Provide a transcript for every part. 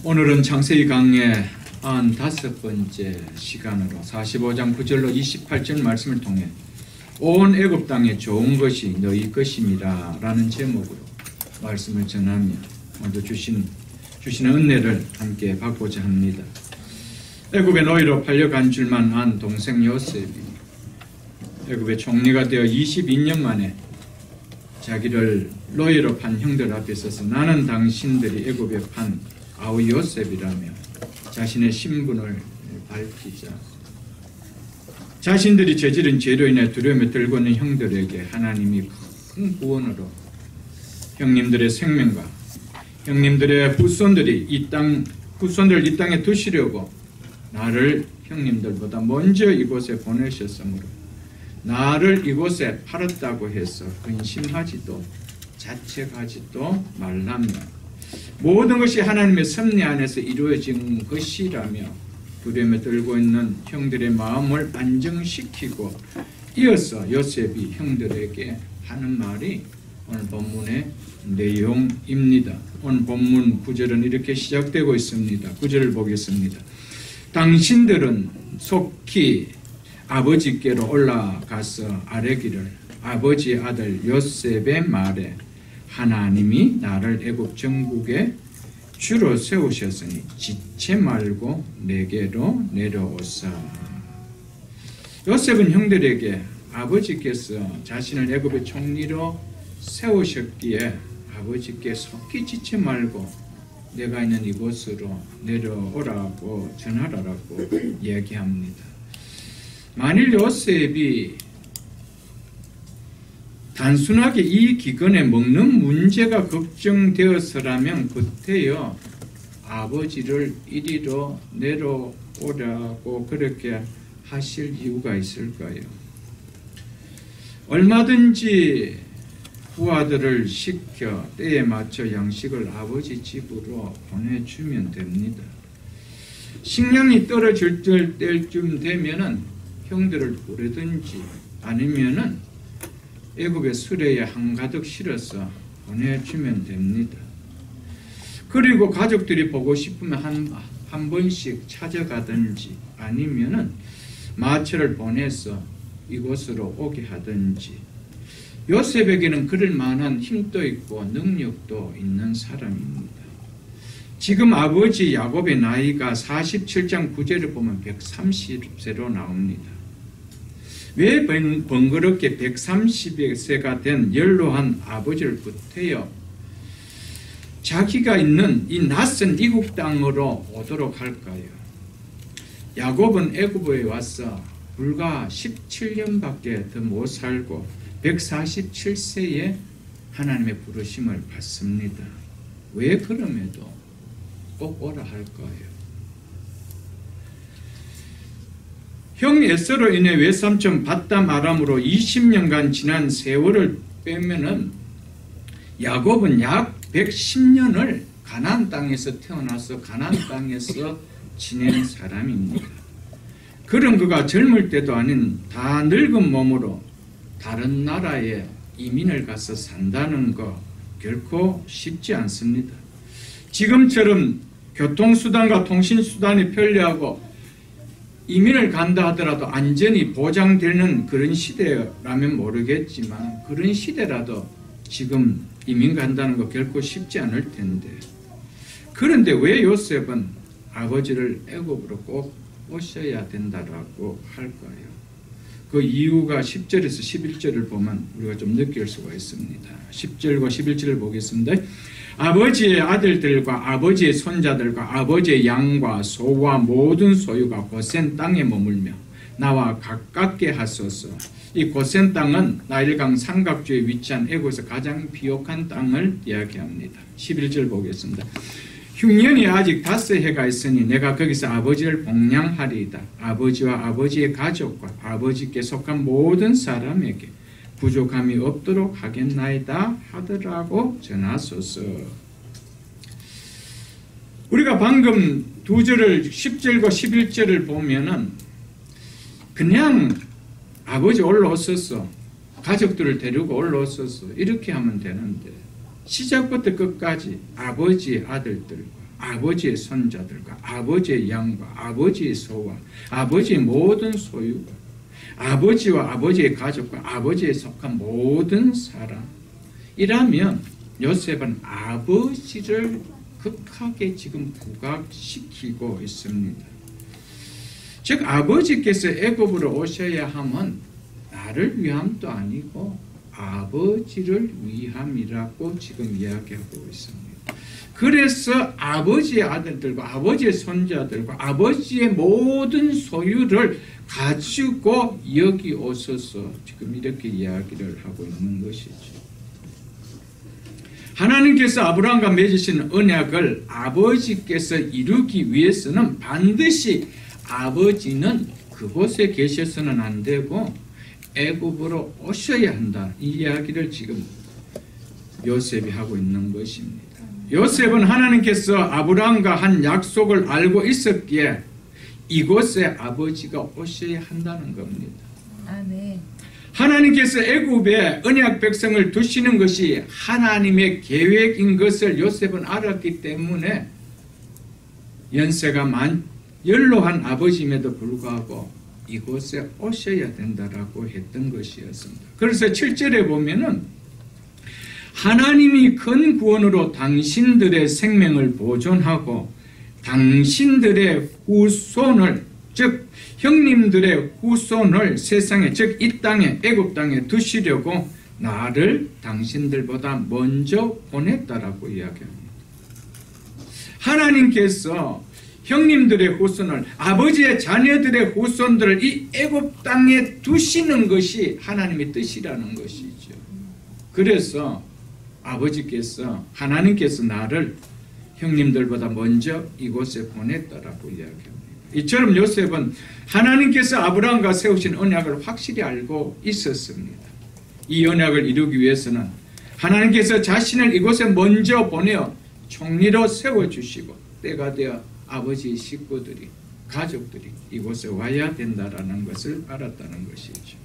오늘은 창세기 강의 95번째 시간으로 45장 9절로 28절 말씀을 통해 온 애굽 땅에 좋은 것이 너희 것입니다 라는 제목으로 말씀을 전하며 먼저 주시는 은혜를 함께 받고자 합니다. 애굽의 노예로 팔려간 줄만 안 동생 요셉이 애굽의 총리가 되어 22년 만에 자기를 노예로 판 형들 앞에 서서 나는 당신들이 애굽에 판 아우 요셉이라며 자신의 신분을 밝히자 자신들이 저지른 죄로 인해 두려움에 떨고 있는 형들에게 하나님이 큰 구원으로 형님들의 생명과 형님들의 후손들을 이 땅에 두시려고 나를 형님들보다 먼저 이곳에 보내셨으므로 나를 이곳에 팔았다고 해서 근심하지도 자책하지도 말라며 모든 것이 하나님의 섭리 안에서 이루어진 것이라며 두려움에 떨고 있는 형들의 마음을 안정시키고 이어서 요셉이 형들에게 하는 말이 오늘 본문의 내용입니다. 오늘 본문 9절은 이렇게 시작되고 있습니다. 9절을 보겠습니다. 당신들은 속히 아버지께로 올라가서 아뢰기를 아버지 아들 요셉의 말에 하나님이 나를 애굽 전국에 주로 세우셨으니 지체 말고 내게로 내려오사. 요셉은 형들에게 아버지께서 자신을 애굽의 총리로 세우셨기에 아버지께 속히 지체 말고 내가 있는 이곳으로 내려오라고 전하라고 얘기합니다. 만일 요셉이 단순하게 이 기근에 먹는 문제가 걱정되어서라면 그때요 아버지를 이리로 내려오라고 그렇게 하실 이유가 있을까요? 얼마든지 부하들을 시켜 때에 맞춰 양식을 아버지 집으로 보내주면 됩니다. 식량이 떨어질 때쯤 되면은 형들을 부르든지 아니면은 애굽의 수레에 한가득 실어서 보내주면 됩니다. 그리고 가족들이 보고 싶으면 한 번씩 찾아가든지 아니면은 마차를 보내서 이곳으로 오게 하든지 요셉에게는 그럴 만한 힘도 있고 능력도 있는 사람입니다. 지금 아버지 야곱의 나이가 47장 9절을 보면 130세로 나옵니다. 왜 번거롭게 130세가 된 연로한 아버지를 구태여 자기가 있는 이 낯선 이국 땅으로 오도록 할까요? 야곱은 애굽에 와서 불과 17년밖에 더 못 살고 147세에 하나님의 부르심을 받습니다. 왜 그럼에도 꼭 오라 할까요? 형 에서로 인해 외삼촌 받담 아람으로 20년간 지난 세월을 빼면은 야곱은 약 110년을 가나안 땅에서 태어나서 가나안 땅에서 지낸 사람입니다. 그런 그가 젊을 때도 아닌 다 늙은 몸으로 다른 나라에 이민을 가서 산다는 거 결코 쉽지 않습니다. 지금처럼 교통수단과 통신수단이 편리하고 이민을 간다 하더라도 안전이 보장되는 그런 시대라면 모르겠지만 그런 시대라도 지금 이민 간다는 거 결코 쉽지 않을 텐데 그런데 왜 요셉은 아버지를 애굽으로 꼭 오셔야 된다라고 할까요? 그 이유가 10절에서 11절을 보면 우리가 좀 느낄 수가 있습니다. 10절과 11절을 보겠습니다. 아버지의 아들들과 아버지의 손자들과 아버지의 양과 소와 모든 소유가 고센 땅에 머물며 나와 가깝게 하소서. 이 고센 땅은 나일강 삼각주에 위치한 애굽에서 가장 비옥한 땅을 이야기합니다. 11절 보겠습니다. 흉년이 아직 5해가 있으니 내가 거기서 아버지를 복양하리이다. 아버지와 아버지의 가족과 아버지께 속한 모든 사람에게 부족함이 없도록 하겠나이다 하더라고 전하소서. 우리가 방금 10절과 11절을 보면은 그냥 아버지 올라오소서 가족들을 데리고 올라오소서 이렇게 하면 되는데 시작부터 끝까지 아버지의 아들들과 아버지의 손자들과 아버지의 양과 아버지의 소와 아버지의 모든 소유가 아버지와 아버지의 가족과 아버지에 속한 모든 사람이라면 요셉은 아버지를 극하게 지금 부각시키고 있습니다. 즉 아버지께서 애굽으로 오셔야 함은 나를 위함도 아니고 아버지를 위함이라고 지금 이야기하고 있습니다. 그래서 아버지의 아들들과 아버지의 손자들과 아버지의 모든 소유를 가지고 여기 오셔서 지금 이렇게 이야기를 하고 있는 것이죠. 하나님께서 아브라함과 맺으신 언약을 아버지께서 이루기 위해서는 반드시 아버지는 그곳에 계셔서는 안 되고 애굽으로 오셔야 한다. 이 이야기를 지금 요셉이 하고 있는 것입니다. 요셉은 하나님께서 아브라함과 한 약속을 알고 있었기에 이곳에 아버지가 오셔야 한다는 겁니다. 아멘. 하나님께서 애굽에 언약 백성을 두시는 것이 하나님의 계획인 것을 요셉은 알았기 때문에 연세가 연로한 아버지임에도 불구하고 이곳에 오셔야 된다라고 했던 것이었습니다. 그래서 7절에 보면은 하나님이 큰 구원으로 당신들의 생명을 보존하고 당신들의 후손을 즉 형님들의 후손을 세상에 즉 이 땅에 애굽 땅에 두시려고 나를 당신들보다 먼저 보냈다라고 이야기합니다. 하나님께서 형님들의 후손을 아버지의 자녀들의 후손들을 이 애굽 땅에 두시는 것이 하나님의 뜻이라는 것이죠. 그래서 아버지께서 하나님께서 나를 형님들보다 먼저 이곳에 보냈다라고 이야기합니다. 이처럼 요셉은 하나님께서 아브라함과 세우신 언약을 확실히 알고 있었습니다. 이 언약을 이루기 위해서는 하나님께서 자신을 이곳에 먼저 보내어 총리로 세워주시고 때가 되어 아버지의 식구들이 가족들이 이곳에 와야 된다라는 것을 알았다는 것이죠.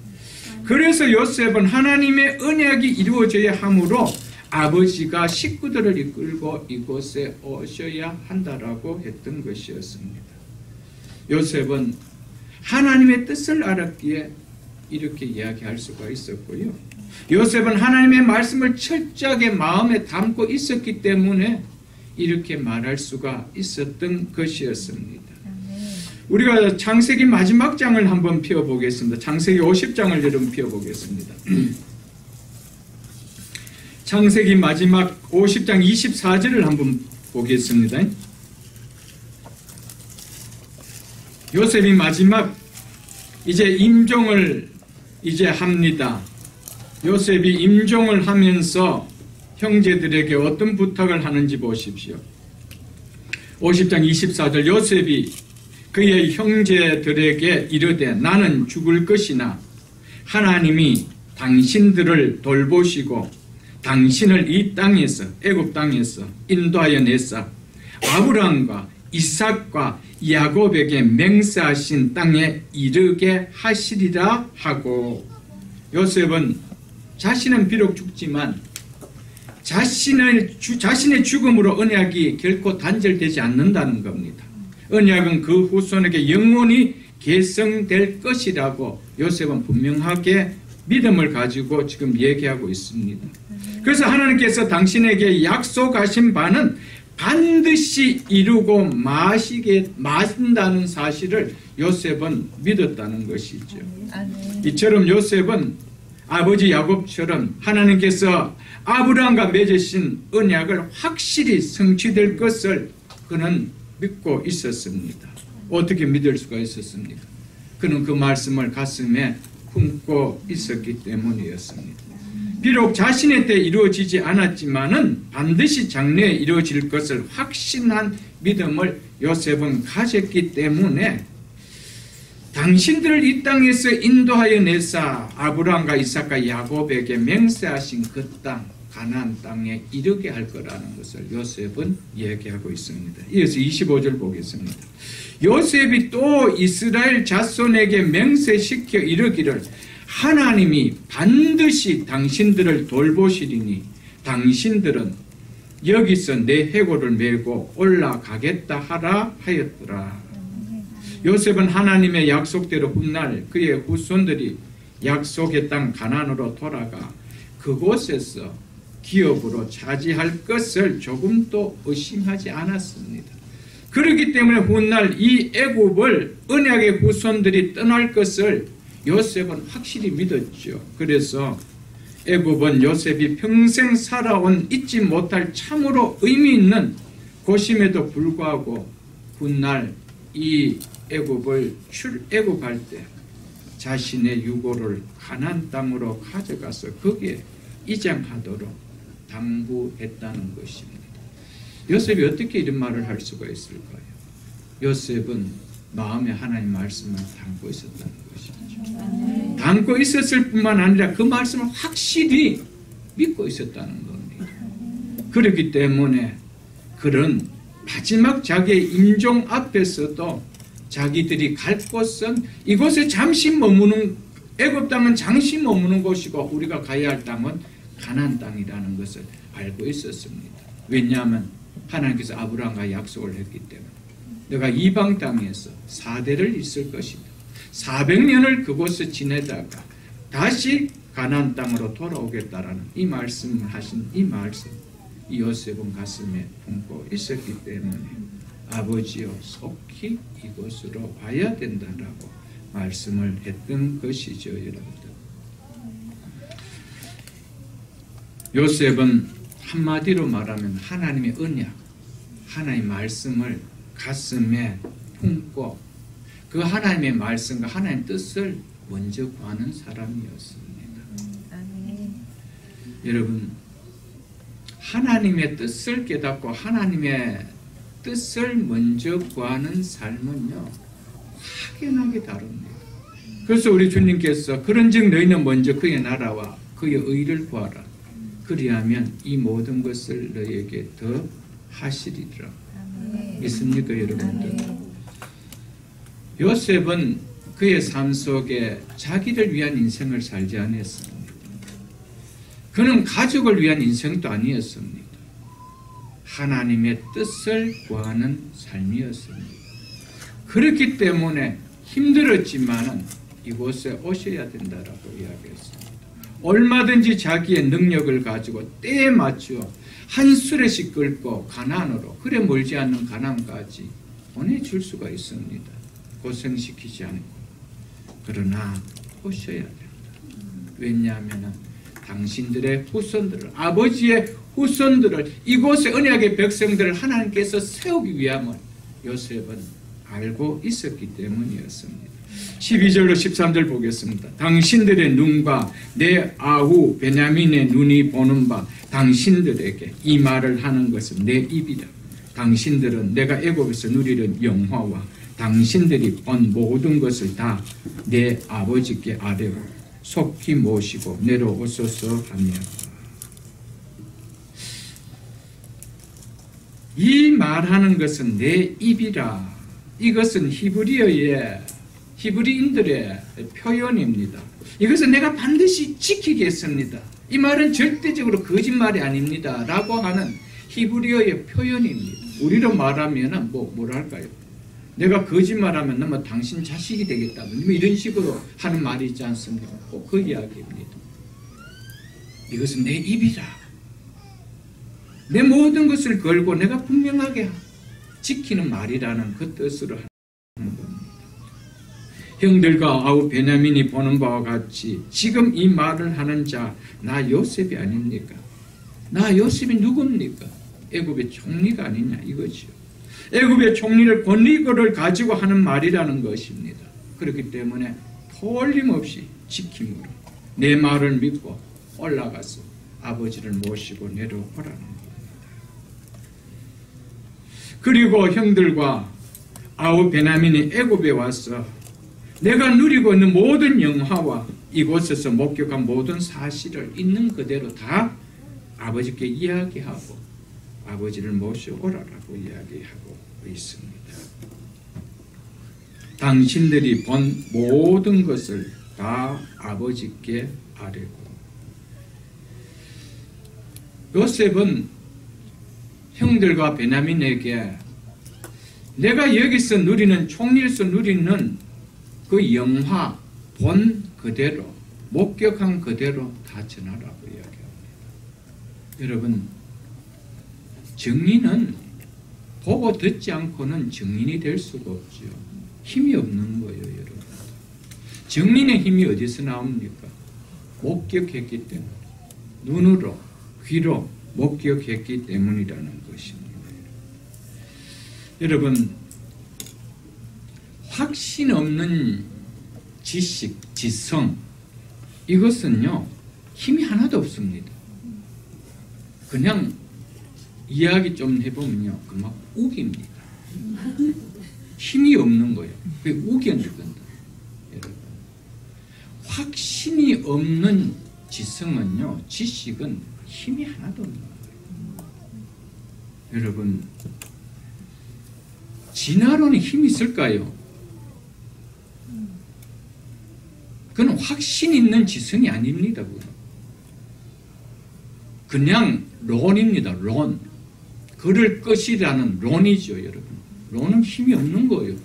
그래서 요셉은 하나님의 언약이 이루어져야 하므로 아버지가 식구들을 이끌고 이곳에 오셔야 한다라고 했던 것이었습니다. 요셉은 하나님의 뜻을 알았기에 이렇게 이야기할 수가 있었고요. 요셉은 하나님의 말씀을 철저하게 마음에 담고 있었기 때문에 이렇게 말할 수가 있었던 것이었습니다. 우리가 창세기 마지막 장을 한번 펴보겠습니다. 창세기 50장을 여러분 펴보겠습니다. 창세기 마지막 50장 24절을 한번 보겠습니다. 요셉이 마지막 이제 임종을 이제 합니다. 요셉이 임종을 하면서 형제들에게 어떤 부탁을 하는지 보십시오. 50장 24절 요셉이 그의 형제들에게 이르되 나는 죽을 것이나 하나님이 당신들을 돌보시고 당신을 이 땅에서 애굽 땅에서 인도하여 내사 아브라함과 이삭과 야곱에게 맹세하신 땅에 이르게 하시리라 하고 요셉은 자신은 비록 죽지만 자신의 죽음으로 언약이 결코 단절되지 않는다는 겁니다. 언약은 그 후손에게 영원히 계승될 것이라고 요셉은 분명하게 믿음을 가지고 지금 얘기하고 있습니다. 그래서 하나님께서 당신에게 약속하신 바는 반드시 이루고 마신다는 사실을 요셉은 믿었다는 것이죠. 이처럼 요셉은 아버지 야곱처럼 하나님께서 아브라함과 맺으신 언약을 확실히 성취될 것을 그는 믿고 있었습니다. 어떻게 믿을 수가 있었습니까? 그는 그 말씀을 가슴에 품고 있었기 때문이었습니다. 비록 자신의 때 이루어지지 않았지만은 반드시 장래에 이루어질 것을 확신한 믿음을 요셉은 가졌기 때문에 당신들을 이 땅에서 인도하여 내사 아브라함과 이삭과 야곱에게 맹세하신 그 땅 가나안 땅에 이르게 할 거라는 것을 요셉은 얘기하고 있습니다. 이어서 25절 보겠습니다. 요셉이 또 이스라엘 자손에게 맹세시켜 이르기를 하나님이 반드시 당신들을 돌보시리니 당신들은 여기서 내 해골을 메고 올라가겠다 하라 하였더라. 요셉은 하나님의 약속대로 훗날 그의 후손들이 약속의 땅 가나안으로 돌아가 그곳에서 기업으로 차지할 것을 조금도 의심하지 않았습니다. 그렇기 때문에 훗날 이 애굽을 언약의 후손들이 떠날 것을 요셉은 확실히 믿었죠. 그래서 애굽은 요셉이 평생 살아온 잊지 못할 참으로 의미 있는 곳임에도 불구하고 훗날 이 애굽을 출애굽할 때 자신의 유고를 가나안 땅으로 가져가서 거기에 이장하도록 당부했다는 것입니다. 요셉이 어떻게 이런 말을 할 수가 있을까요? 요셉은 마음에 하나님 말씀을 담고 있었다는 것이죠. 담고 있었을 뿐만 아니라 그 말씀을 확실히 믿고 있었다는 겁니다. 그렇기 때문에 그런 마지막 자기의 임종 앞에서도 자기들이 갈 곳은 이곳에 잠시 머무는 애굽 땅은 잠시 머무는 곳이고 우리가 가야 할 땅은 가나안 땅이라는 것을 알고 있었습니다. 왜냐하면 하나님께서 아브라함과 약속을 했기 때문에 내가 이방 땅에서 4대를 있을 것이다. 400년을 그곳에 지내다가 다시 가나안 땅으로 돌아오겠다라는 이 말씀을 하신 이 말씀 이 요셉은 가슴에 품고 있었기 때문에 아버지여 속히 이곳으로 와야 된다라고 말씀을 했던 것이죠. 여러분들, 요셉은 한마디로 말하면 하나님의 언약, 하나님의 말씀을 가슴에 품고 그 하나님의 말씀과 하나님의 뜻을 먼저 구하는 사람이었습니다. 여러분, 하나님의 뜻을 깨닫고 하나님의 뜻을 먼저 구하는 삶은요 확연하게 다릅니다. 그래서 우리 주님께서 그런즉 너희는 먼저 그의 나라와 그의 의를 구하라. 그리하면 이 모든 것을 너희에게 더 하시리라. 믿습니까 여러분들? 요셉은 그의 삶 속에 자기를 위한 인생을 살지 않았습니다. 그는 가족을 위한 인생도 아니었습니다. 하나님의 뜻을 구하는 삶이었습니다. 그렇기 때문에 힘들었지만은 이곳에 오셔야 된다라고 이야기했습니다. 얼마든지 자기의 능력을 가지고 때에 맞추어 한 수레씩 끌고 가나안으로, 그래 멀지 않는 가나안까지 보내줄 수가 있습니다. 고생시키지 않고. 그러나 오셔야 된다. 왜냐하면 당신들의 후손들을, 아버지의 후손들을, 이곳의 언약의 백성들을 하나님께서 세우기 위함을 요셉은 알고 있었기 때문이었습니다. 12절로 13절 보겠습니다. 당신들의 눈과 내 아우 베냐민의 눈이 보는 바 당신들에게 이 말을 하는 것은 내 입이다. 당신들은 내가 애굽에서 누리는 영화와 당신들이 본 모든 것을 다 내 아버지께 아뢰고 속히 모시고 내려오소서 하며, 이 말하는 것은 내 입이라. 이것은 히브리인들의 표현입니다. 이것은 내가 반드시 지키겠습니다. 이 말은 절대적으로 거짓말이 아닙니다. 라고 하는 히브리어의 표현입니다. 우리로 말하면 뭐랄까요? 내가 거짓말하면 너무 당신 자식이 되겠다. 이런 식으로 하는 말이 있지 않습니까? 꼭 그 이야기입니다. 이것은 내 입이라. 내 모든 것을 걸고 내가 분명하게 지키는 말이라는 그 뜻으로 하는 겁니다. 형들과 아우 베냐민이 보는 바와 같이 지금 이 말을 하는 자 나 요셉이 아닙니까? 나 요셉이 누굽니까? 애굽의 총리가 아니냐 이거죠. 애굽의 총리를 권리고를 가지고 하는 말이라는 것입니다. 그렇기 때문에 틀림없이 지킴으로 내 말을 믿고 올라가서 아버지를 모시고 내려오라는 겁니다. 그리고 형들과 아우 베냐민이 애굽에 와서 내가 누리고 있는 모든 영화와 이곳에서 목격한 모든 사실을 있는 그대로 다 아버지께 이야기하고 아버지를 모셔오라라고 이야기하고 있습니다. 당신들이 본 모든 것을 다 아버지께 아뢰고. 요셉은 형들과 베냐민에게 내가 여기서 누리는 총리에서 누리는 그 영화 본 그대로 목격한 그대로 다 전하라고 이야기합니다. 여러분, 증인은 보고 듣지 않고는 증인이 될 수가 없죠. 힘이 없는 거예요, 여러분. 증인의 힘이 어디서 나옵니까? 목격했기 때문에, 눈으로 귀로 목격했기 때문이라는 것입니다. 여러분, 확신 없는 지식, 지성, 이것은요 힘이 하나도 없습니다. 그냥 이야기 좀 해보면요 그만 우깁니다. 힘이 없는 거예요. 그게 우겨내거든요. 여러분, 확신이 없는 지성은요, 지식은 힘이 하나도 없는 거예요. 여러분, 진화론에 힘이 있을까요? 그건 확신 있는 지성이 아닙니다. 그냥 론입니다. 론. 그럴 것이라는 론이죠, 여러분. 론은 힘이 없는 거예요.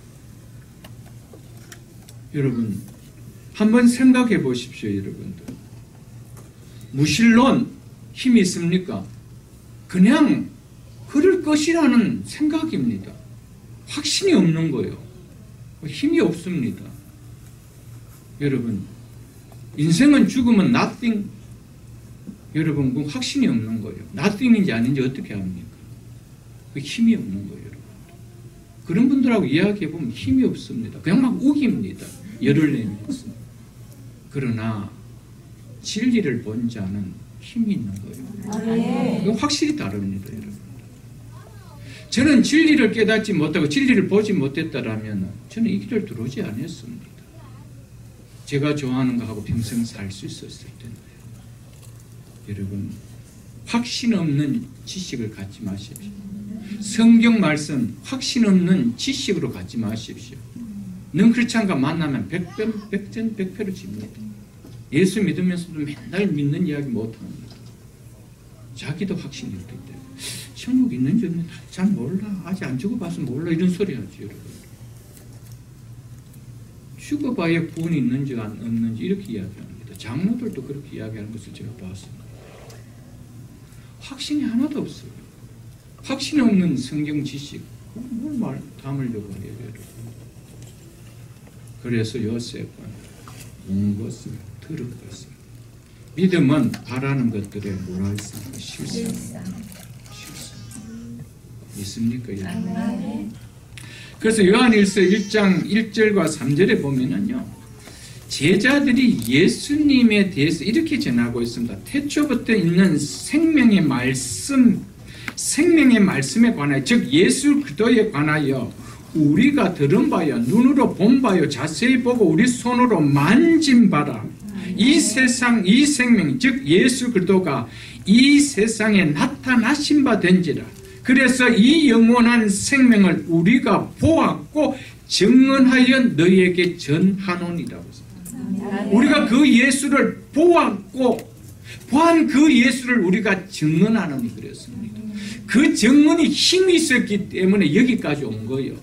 여러분, 한번 생각해 보십시오, 여러분들. 무신론 힘이 있습니까? 그냥 그럴 것이라는 생각입니다. 확신이 없는 거예요. 힘이 없습니다. 여러분, 인생은 죽으면 nothing. 여러분, 그 확신이 없는 거예요. nothing인지 아닌지 어떻게 합니까? 그 힘이 없는 거예요, 여러분. 그런 분들하고 이야기해 보면 힘이 없습니다. 그냥 막 우깁니다. 열을 내면서. 그러나 진리를 본 자는 힘이 있는 거예요. 이건 확실히 다릅니다, 여러분. 저는 진리를 깨닫지 못하고 진리를 보지 못했다라면 저는 이 길을 들어오지 않았습니다. 제가 좋아하는 거 하고 평생 살 수 있었을 텐데. 여러분, 확신 없는 지식을 갖지 마십시오. 성경 말씀 확신 없는 지식으로 갖지 마십시오. 넌 크리스찬과 만나면 백전백패로 집니다. 예수 믿으면서도 맨날 믿는 이야기 못합니다. 자기도 확신이 없기 때문에 천국 있는지 없는지 잘 몰라. 아직 안 죽어봐서 몰라. 이런 소리 하죠, 여러분. 죽어봐야 구원이 있는지 없는지 이렇게 이야기합니다. 장로들도 그렇게 이야기하는 것을 제가 봤습니다. 확신이 하나도 없어요. 확신 없는 성경 지식, 뭘 담으려고 해요, 여러분. 그래서 요셉은 본 것을 들은 것을, 믿음은 바라는 것들에 뭐라 했습니까? 실상. 믿습니까, 여러분? 그래서 요한일서 1장 1절과 3절에 보면은요, 제자들이 예수님에 대해서 이렇게 전하고 있습니다. 태초부터 있는 생명의 말씀, 생명의 말씀에 관하여, 즉 예수 그리스도에 관하여 우리가 들은 바요, 눈으로 본 바요, 자세히 보고 우리 손으로 만진 바라. 이 세상, 이 생명, 즉 예수 그리스도가 이 세상에 나타나신 바 된지라. 그래서 이 영원한 생명을 우리가 보았고 증언하여 너희에게 전하노니라고 했습니다. 우리가 그 예수를 보았고 보한 그 예수를 우리가 증언하노니 그랬습니다. 그 증언이 힘이 있었기 때문에 여기까지 온 거예요.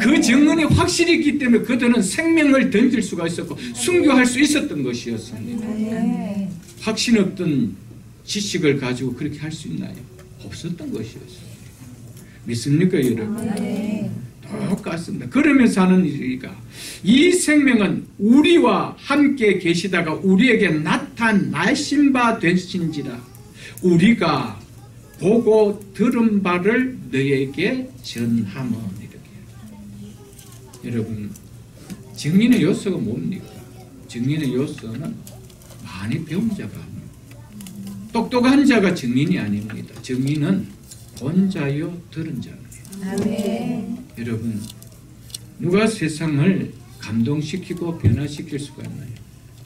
그 증언이 확실히 있기 때문에 그들은 생명을 던질 수가 있었고 순교할 수 있었던 것이었습니다. 확신 없던 지식을 가지고 그렇게 할 수 있나요? 없었던 것이었어요. 믿습니까, 여러분? 똑같습니다. 그러면서 하는 일이가, 이 생명은 우리와 함께 계시다가 우리에게 나타나신 바 되신지라. 우리가 보고 들은 바를 너에게 전하면. 이렇게. 여러분, 증인의 요소가 뭡니까? 증인의 요소는 많이 배운 자가 아닙니다. 똑똑한 자가 증인이 아닙니다. 증인은 본 자요 들은 자예요. 여러분, 누가 세상을 감동시키고 변화시킬 수가 있나요?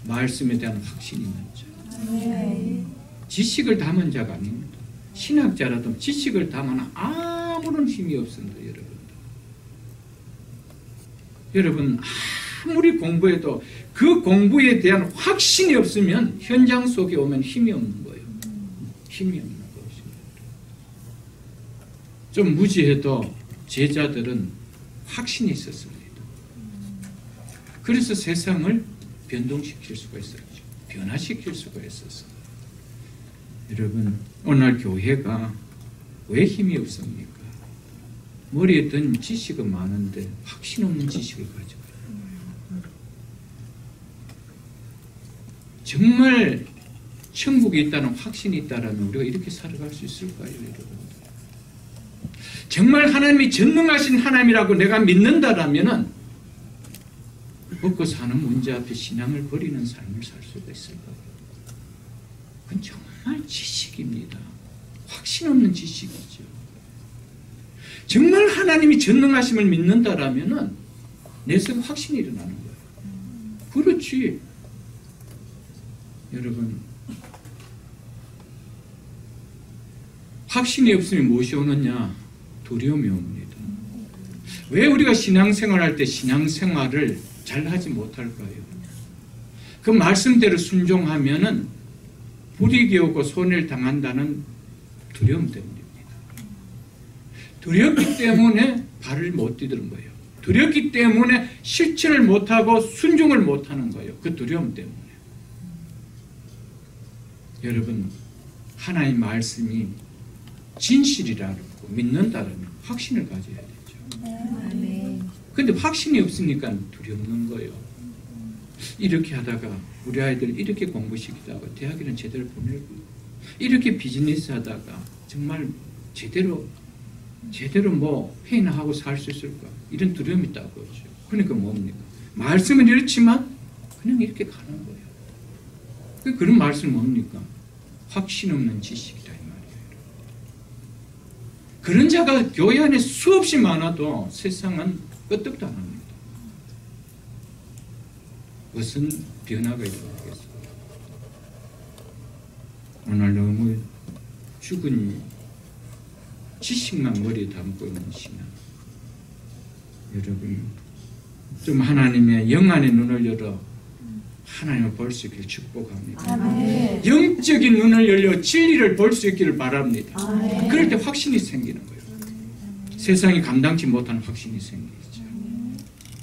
말씀에 대한 확신이 있는 자. 지식을 담은 자가 아닙니다. 신학자라도 지식을 담아 아무런 힘이 없습니다. 여러분, 아무리 공부해도 그 공부에 대한 확신이 없으면 현장 속에 오면 힘이 없는 거예요. 힘이 없는 것입니다. 좀 무지해도 제자들은 확신이 있었습니다. 그래서 세상을 변동시킬 수가 있었죠. 변화시킬 수가 있었어요. 여러분, 오늘 교회가 왜 힘이 없습니까? 머리에 든 지식은 많은데 확신 없는 지식을 가지고 정말 천국이 있다는 확신이 있다면 우리가 이렇게 살아갈 수 있을까요, 여러분? 정말 하나님이 전능하신 하나님이라고 내가 믿는다라면은 먹고 사는 문제 앞에 신앙을 버리는 삶을 살 수가 있을까요? 그건 정말 지식입니다. 확신 없는 지식이죠. 정말 하나님이 전능하심을 믿는다라면은 내 속에 확신이 일어나는 거예요. 그렇지. 여러분, 확신이 없으면 무엇이 오느냐? 두려움이 옵니다. 왜 우리가 신앙생활할 때 신앙생활을 잘 하지 못할까요? 그 말씀대로 순종하면은 불이익이 오고 손해를 당한다는 두려움 때문입니다. 두렵기 때문에 발을 못 디디는 거예요. 두렵기 때문에 실천을 못하고 순종을 못하는 거예요. 그 두려움 때문에. 여러분, 하나님 말씀이 진실이라고 믿는다면 확신을 가져야 되죠. 그런데 확신이 없으니까 두렵는 거예요. 이렇게 하다가 우리 아이들 이렇게 공부시키다가 대학에는 제대로 보내고 이렇게 비즈니스 하다가 정말 제대로 뭐 회의나 하고 살 수 있을까? 이런 두려움이 있다고 하죠. 그러니까 뭡니까? 말씀은 이렇지만 그냥 이렇게 가는 거예요. 그런 말씀은 뭡니까? 확신 없는 지식이다 이 말이에요. 그런 자가 교회 안에 수없이 많아도 세상은 끄떡도 안 합니다. 무슨 변화가 일어나겠어요? 오늘 너무 죽은 지식만 머리에 담고 있는 신앙. 여러분, 좀 하나님의 영안의 눈을 열어 하나님을 볼 수 있기를 축복합니다. 아멘. 영적인 눈을 열려 진리를 볼 수 있기를 바랍니다. 아멘. 그럴 때 확신이 생기는 거예요. 세상이 감당치 못하는 확신이 생기죠.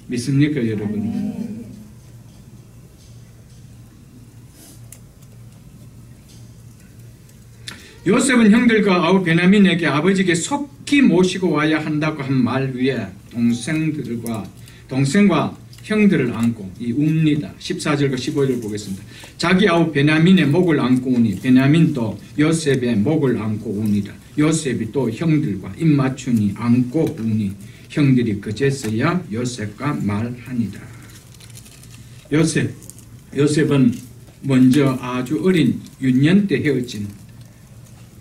믿습니까, 여러분? 아멘. 요셉은 형들과 아우 베냐민에게 아버지에게 속히 모시고 와야 한다고 한 말 위에 동생과 형들을 안고 웁니다. 14절과 15절 보겠습니다. 자기 아우 베냐민의 목을 안고 우니 베냐민도 요셉의 목을 안고 우니라. 요셉이 또 형들과 입맞추니 안고 우니 형들이 그제서야 요셉과 말하니라. 요셉은 먼저 아주 어린 유년 때 헤어진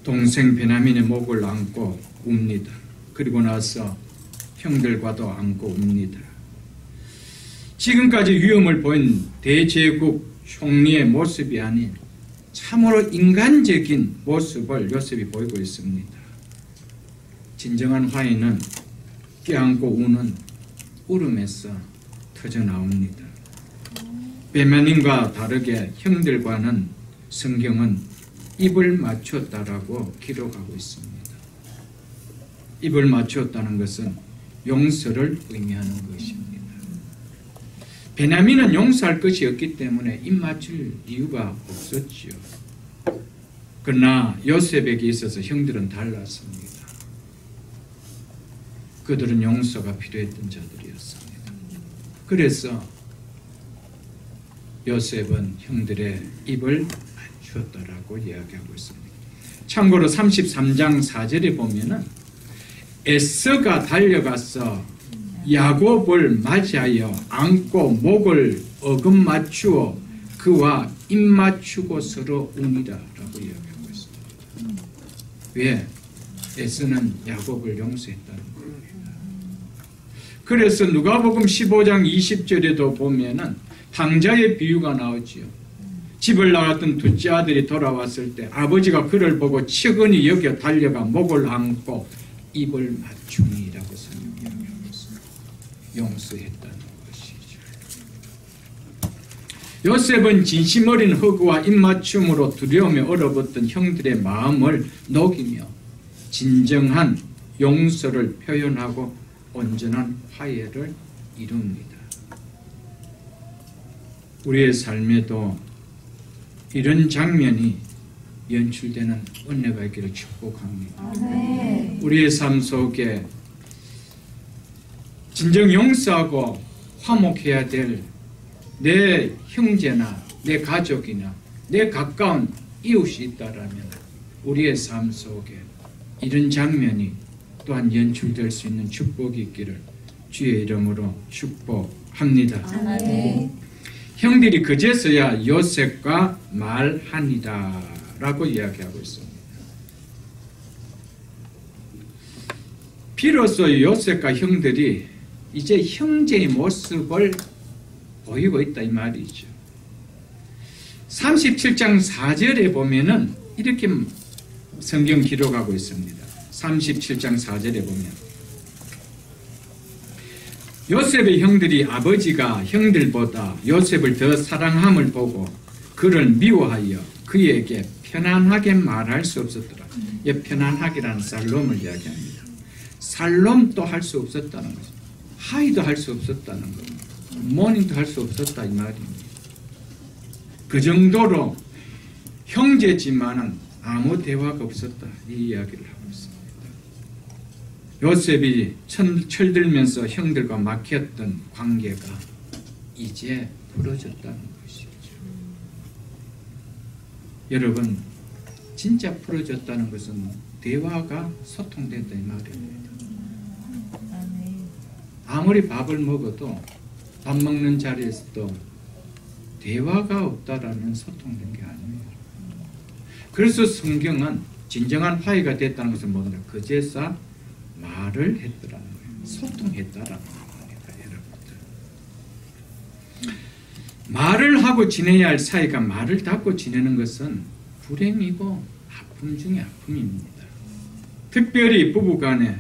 동생 베냐민의 목을 안고 웁니다. 그리고 나서 형들과도 안고 웁니다. 지금까지 위험을 보인 대제국 총리의 모습이 아닌 참으로 인간적인 모습을 요셉이 보이고 있습니다. 진정한 화해는 껴안고 우는 울음에서 터져나옵니다. 베냐민과 다르게 형들과는 성경은 입을 맞췄다라고 기록하고 있습니다. 입을 맞췄다는 것은 용서를 의미하는 것입니다. 베냐민은 용서할 것이 없기 때문에 입 맞출 이유가 없었지요. 그러나 요셉에게 있어서 형들은 달랐습니다. 그들은 용서가 필요했던 자들이었습니다. 그래서 요셉은 형들의 입을 맞추었다라고 이야기하고 있습니다. 참고로 33장 4절에 보면은 에서가 달려가서 야곱을 맞이하여 안고 목을 어금 맞추어 그와 입 맞추고 서로 우니라라고 이야기하고 있습니다. 왜? 에서는 야곱을 용서했다는 겁니다. 그래서 누가복음 15장 20절에도 보면은 방자의 비유가 나오지요. 집을 나갔던 둘째 아들이 돌아왔을 때 아버지가 그를 보고 측은히 여겨 달려가 목을 안고 입을 맞추니라고 설명하고 있습니다. 용서했다는 것이죠. 요셉은 진심 어린 허구와 입맞춤으로 두려움에 얼어붙던 형들의 마음을 녹이며 진정한 용서를 표현하고 온전한 화해를 이룹니다. 우리의 삶에도 이런 장면이 연출되는 은혜가 있기를 축복합니다. 우리의 삶 속에 진정 용서하고 화목해야 될 내 형제나 내 가족이나 내 가까운 이웃이 있다라면 우리의 삶 속에 이런 장면이 또한 연출될 수 있는 축복이 있기를 주의 이름으로 축복합니다. 형들이 그제서야 요셉과 말하니라 라고 이야기하고 있습니다. 비로소 요셉과 형들이 이제 형제의 모습을 보이고 있다 이 말이죠. 37장 4절에 보면은 이렇게 성경 기록하고 있습니다. 37장 4절에 보면 요셉의 형들이 아버지가 형들보다 요셉을 더 사랑함을 보고 그를 미워하여 그에게 편안하게 말할 수 없었더라. 이 편안하게라는 살롬을 이야기합니다. 살롬도 할 수 없었다는 거죠. 하이도 할 수 없었다는 겁니다. 모닝도 할 수 없었다 이 말입니다. 그 정도로 형제지만은 아무 대화가 없었다 이 이야기를 하고 있습니다. 요셉이 철들면서 형들과 막혔던 관계가 이제 풀어졌다는 것이죠. 여러분, 진짜 풀어졌다는 것은 대화가 소통된다 이 말입니다. 아무리 밥을 먹어도 밥 먹는 자리에서도 대화가 없다라면 소통된 게 아닙니다. 그래서 성경은 진정한 화해가 됐다는 것은 뭐냐? 그제서 말을 했더라는 거예요. 소통했다라는 겁니다, 여러분들. 말을 하고 지내야 할 사이가 말을 닫고 지내는 것은 불행이고 아픔 중에 아픔입니다. 특별히 부부간에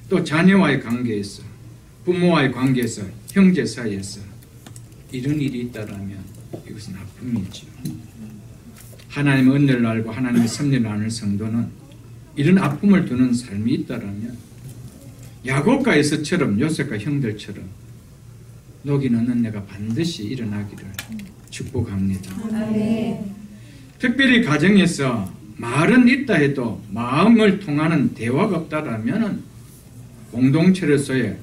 또 자녀와의 관계에서 부모와의 관계에서 형제 사이에서 이런 일이 있다라면 이것은 아픔이죠. 하나님의 은혜를 알고 하나님의 섭리를 아는 성도는 이런 아픔을 두는 삶이 있다라면 야곱과 에서처럼 요셉과 형들처럼 녹이는 은혜가 반드시 일어나기를 축복합니다. 특별히 가정에서 말은 있다 해도 마음을 통하는 대화가 없다라면 공동체로서의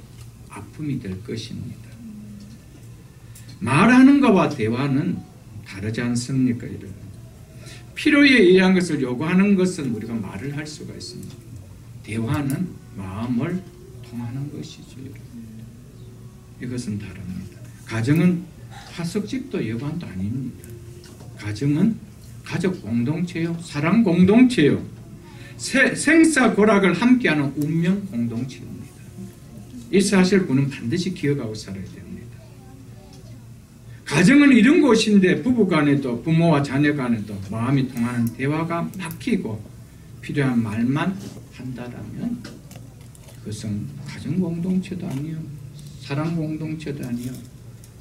아픔이 될 것입니다. 말하는 것과 대화는 다르지 않습니까? 여러분? 필요에 의한 것을 요구하는 것은 우리가 말을 할 수가 있습니다. 대화는 마음을 통하는 것이죠. 여러분. 이것은 다릅니다. 가정은 화석집도 여관도 아닙니다. 가정은 가족 공동체요, 사랑 공동체요, 생사고락을 함께하는 운명 공동체입니다. 이 사실을 우리는 반드시 기억하고 살아야 됩니다. 가정은 이런 곳인데 부부간에도 부모와 자녀간에도 마음이 통하는 대화가 막히고 필요한 말만 한다라면 그것은 가정 공동체도 아니요, 사랑 공동체도 아니요,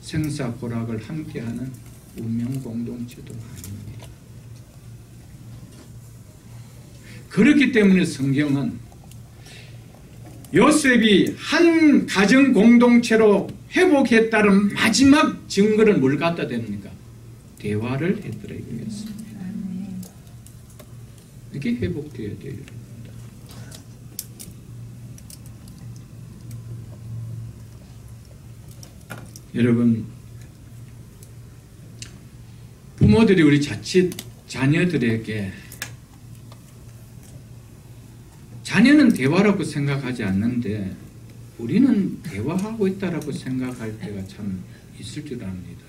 생사고락을 함께하는 운명 공동체도 아닙니다. 그렇기 때문에 성경은 요셉이 한 가정 공동체로 회복했다는 마지막 증거를 뭘 갖다 댑니까? 대화를 했더라 이거였습니다. 이게 회복되어야 돼요. 여러분, 부모들이 우리 자칫 자녀들에게 자녀는 대화라고 생각하지 않는데 우리는 대화하고 있다라고 생각할 때가 참 있을 줄 압니다.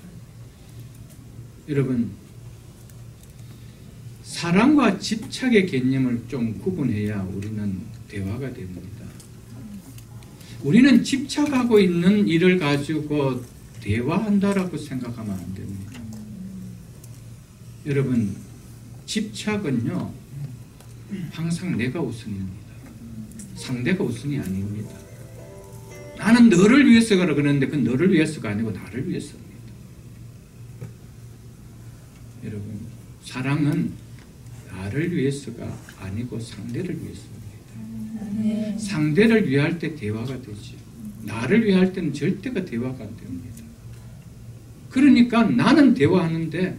여러분, 사랑과 집착의 개념을 좀 구분해야 우리는 대화가 됩니다. 우리는 집착하고 있는 일을 가지고 대화한다라고 생각하면 안 됩니다. 여러분, 집착은요, 항상 내가 우선입니다. 상대가 우선이 아닙니다. 나는 너를 위해서가 그러는데 그건 너를 위해서가 아니고 나를 위해서입니다. 여러분, 사랑은 나를 위해서가 아니고 상대를 위해서입니다. 상대를 위할 때 대화가 되지. 나를 위할 때는 절대가 대화가 안 됩니다. 그러니까 나는 대화하는데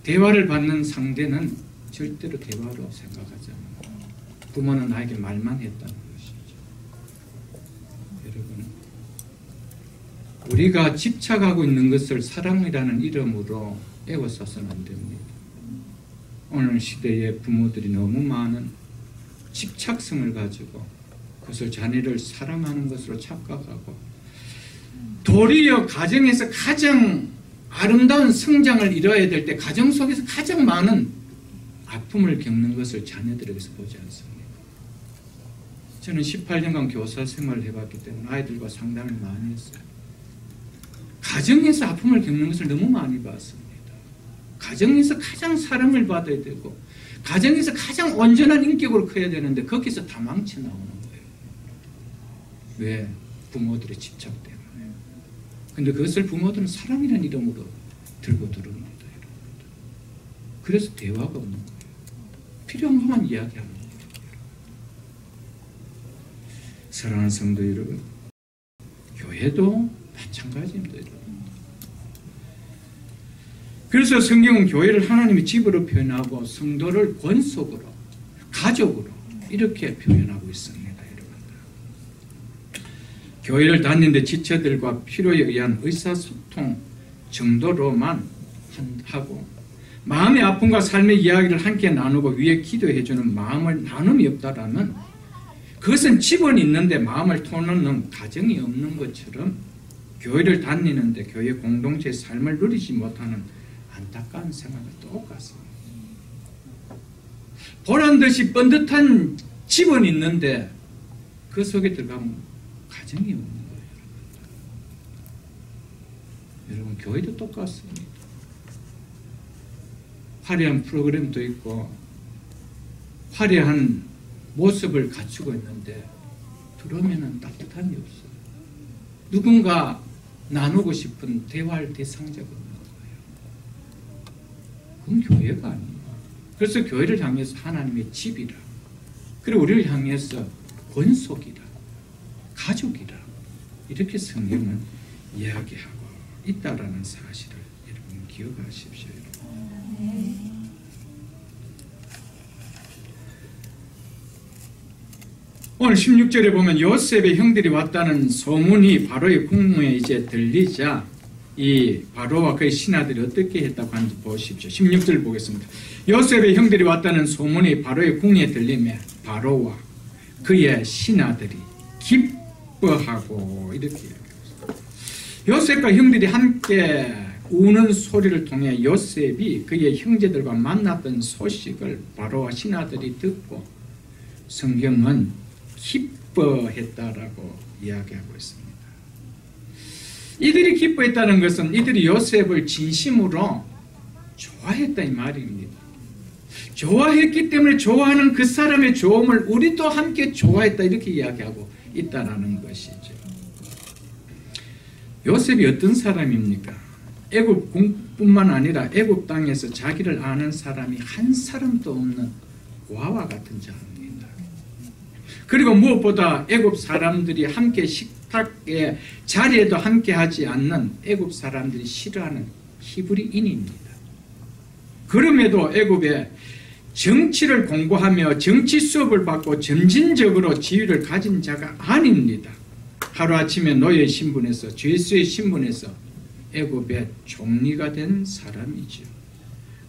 대화를 받는 상대는 절대로 대화로 생각하지 않아요. 부모는 나에게 말만 했다는 것이죠. 여러분, 우리가 집착하고 있는 것을 사랑이라는 이름으로 애워싸서는 안 됩니다. 오늘 시대의 부모들이 너무 많은 집착성을 가지고 그것을 자녀를 사랑하는 것으로 착각하고 도리어 가정에서 가장 아름다운 성장을 이뤄야 될 때 가정 속에서 가장 많은 아픔을 겪는 것을 자녀들에게서 보지 않습니다. 저는 18년간 교사 생활을 해봤기 때문에 아이들과 상담을 많이 했어요. 가정에서 아픔을 겪는 것을 너무 많이 봤습니다. 가정에서 가장 사랑을 받아야 되고 가정에서 가장 온전한 인격으로 커야 되는데 거기서 다 망쳐 나오는 거예요. 왜? 부모들의 집착 때문에. 근데 그것을 부모들은 사랑이라는 이름으로 들고 들어옵니다. 그래서 대화가 없는 거예요. 필요한 것만 이야기하는 거예요. 사랑하는 성도 여러분, 교회도 마찬가지입니다. 여러분. 그래서 성경은 교회를 하나님의 집으로 표현하고 성도를 권속으로, 가족으로 이렇게 표현하고 있습니다. 교회를 다니는데 지체들과 필요에 의한 의사소통 정도로만 하고 마음의 아픔과 삶의 이야기를 함께 나누고 위에 기도해주는 마음을 나눔이 없다라면 그것은 집은 있는데 마음을 터놓는 가정이 없는 것처럼 교회를 다니는데 교회 공동체의 삶을 누리지 못하는 안타까운 생각과 똑같습니다. 보란듯이 번듯한 집은 있는데 그 속에 들어가면 가정이 없는 거예요. 여러분, 교회도 똑같습니다. 화려한 프로그램도 있고 화려한 모습을 갖추고 있는데 들어오면 따뜻함이 없어요. 누군가 나누고 싶은 대화할 대상자가 없는 거예요. 그건 교회가 아니에요. 그래서 교회를 향해서 하나님의 집이라, 그리고 우리를 향해서 권속이라, 가족이라 이렇게 성경은 이야기하고 있다라는 사실을 여러분 기억하십시오. 오늘 16절에 보면 요셉의 형들이 왔다는 소문이 바로의 궁무에 이제 들리자 이 바로와 그의 신하들이 어떻게 했다고 하는지 보십시오. 16절 보겠습니다. 요셉의 형들이 왔다는 소문이 바로의 궁에 들리며 바로와 그의 신하들이 기뻐하고 이렇게 얘기합니다. 요셉과 형들이 함께 우는 소리를 통해 요셉이 그의 형제들과 만났던 소식을 바로와 신하들이 듣고 성경은 기뻐했다라고 이야기하고 있습니다. 이들이 기뻐했다는 것은 이들이 요셉을 진심으로 좋아했다 이 말입니다. 좋아했기 때문에 좋아하는 그 사람의 좋음을 우리도 함께 좋아했다 이렇게 이야기하고 있다라는 것이죠. 요셉이 어떤 사람입니까? 애굽 궁뿐만 아니라 애굽 땅에서 자기를 아는 사람이 한 사람도 없는 고아와 같은 자입니다. 그리고 무엇보다 애굽 사람들이 함께 식탁의 자리에도 함께 하지 않는 애굽 사람들이 싫어하는 히브리인입니다. 그럼에도 애굽에 정치를 공부하며 정치 수업을 받고 점진적으로 지위를 가진 자가 아닙니다. 하루아침에 노예 신분에서 죄수의 신분에서 애굽의 총리가 된 사람이죠.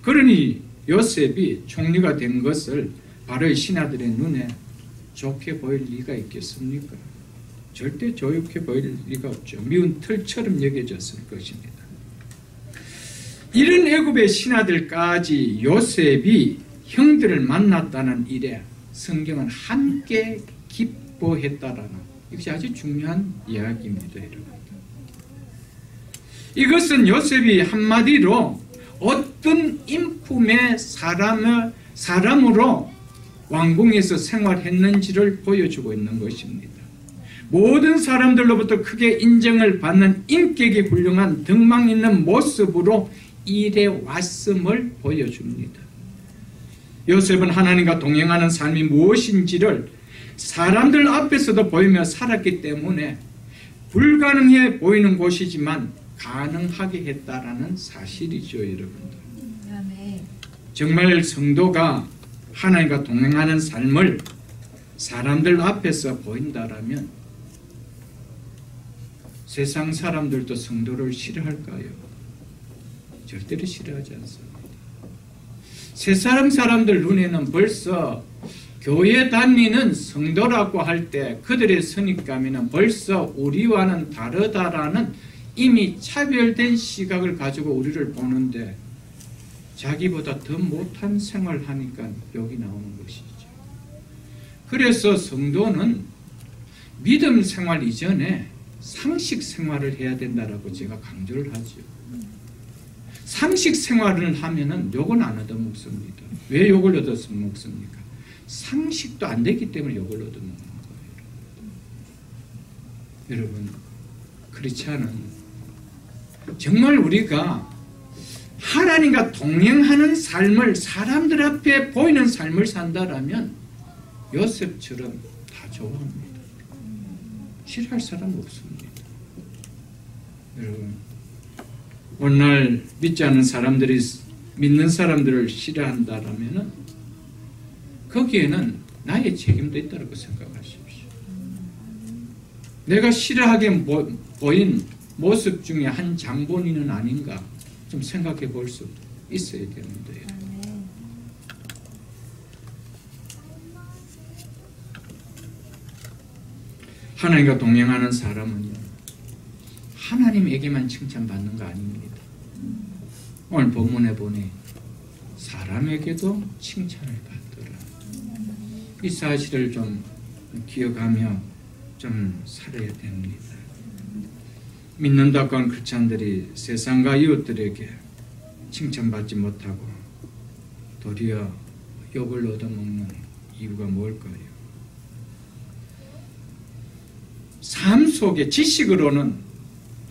그러니 요셉이 총리가 된 것을 바로의 신하들의 눈에 좋게 보일 리가 있겠습니까? 절대 좋게 보일 리가 없죠. 미운 틀처럼 여겨졌을 것입니다. 이런 애굽의 신하들까지 요셉이 형들을 만났다는 일에 성경은 함께 기뻐했다라는, 이것이 아주 중요한 이야기입니다. 여러분. 이것은 요셉이 한마디로 어떤 인품의 사람으로 왕궁에서 생활했는지를 보여주고 있는 것입니다. 모든 사람들로부터 크게 인정을 받는 인격이 훌륭한 덕망 있는 모습으로 일해 왔음을 보여줍니다. 요셉은 하나님과 동행하는 삶이 무엇인지를 사람들 앞에서도 보이며 살았기 때문에 불가능해 보이는 곳이지만 가능하게 했다라는 사실이죠, 여러분들. 정말 성도가 하나님과 동행하는 삶을 사람들 앞에서 보인다라면 세상 사람들도 성도를 싫어할까요? 절대로 싫어하지 않습니다. 세상 사람들 눈에는 벌써 교회 다니는 성도라고 할 때 그들의 선입감에는 벌써 우리와는 다르다라는 이미 차별된 시각을 가지고 우리를 보는데 자기보다 더 못한 생활을 하니까 여기 나오는 것이죠. 그래서 성도는 믿음 생활 이전에 상식 생활을 해야 된다라고 제가 강조를 하죠. 상식 생활을 하면은 욕은 안 얻어먹습니다. 왜 욕을 얻어먹습니까? 상식도 안 되기 때문에 욕을 얻어먹는 거예요. 여러분, 그렇지 않은 정말 우리가 하나님과 동행하는 삶을 사람들 앞에 보이는 삶을 산다라면 요셉처럼 다 좋아합니다. 싫어할 사람 없습니다. 여러분, 오늘 믿지 않는 사람들이 믿는 사람들을 싫어한다라면 거기에는 나의 책임도 있다고 생각하십시오. 내가 싫어하게 보인 모습 중에 한 장본인은 아닌가 좀 생각해 볼 수 있어야 되는데요. 하나님과 동행하는 사람은요, 하나님에게만 칭찬받는 거 아닙니다. 오늘 본문에 보니 사람에게도 칭찬을 받더라. 이 사실을 좀 기억하며 좀 살아야 됩니다. 믿는다고 하는 크리스찬들이 세상과 이웃들에게 칭찬받지 못하고 도리어 욕을 얻어먹는 이유가 뭘까요? 삶 속에 지식으로는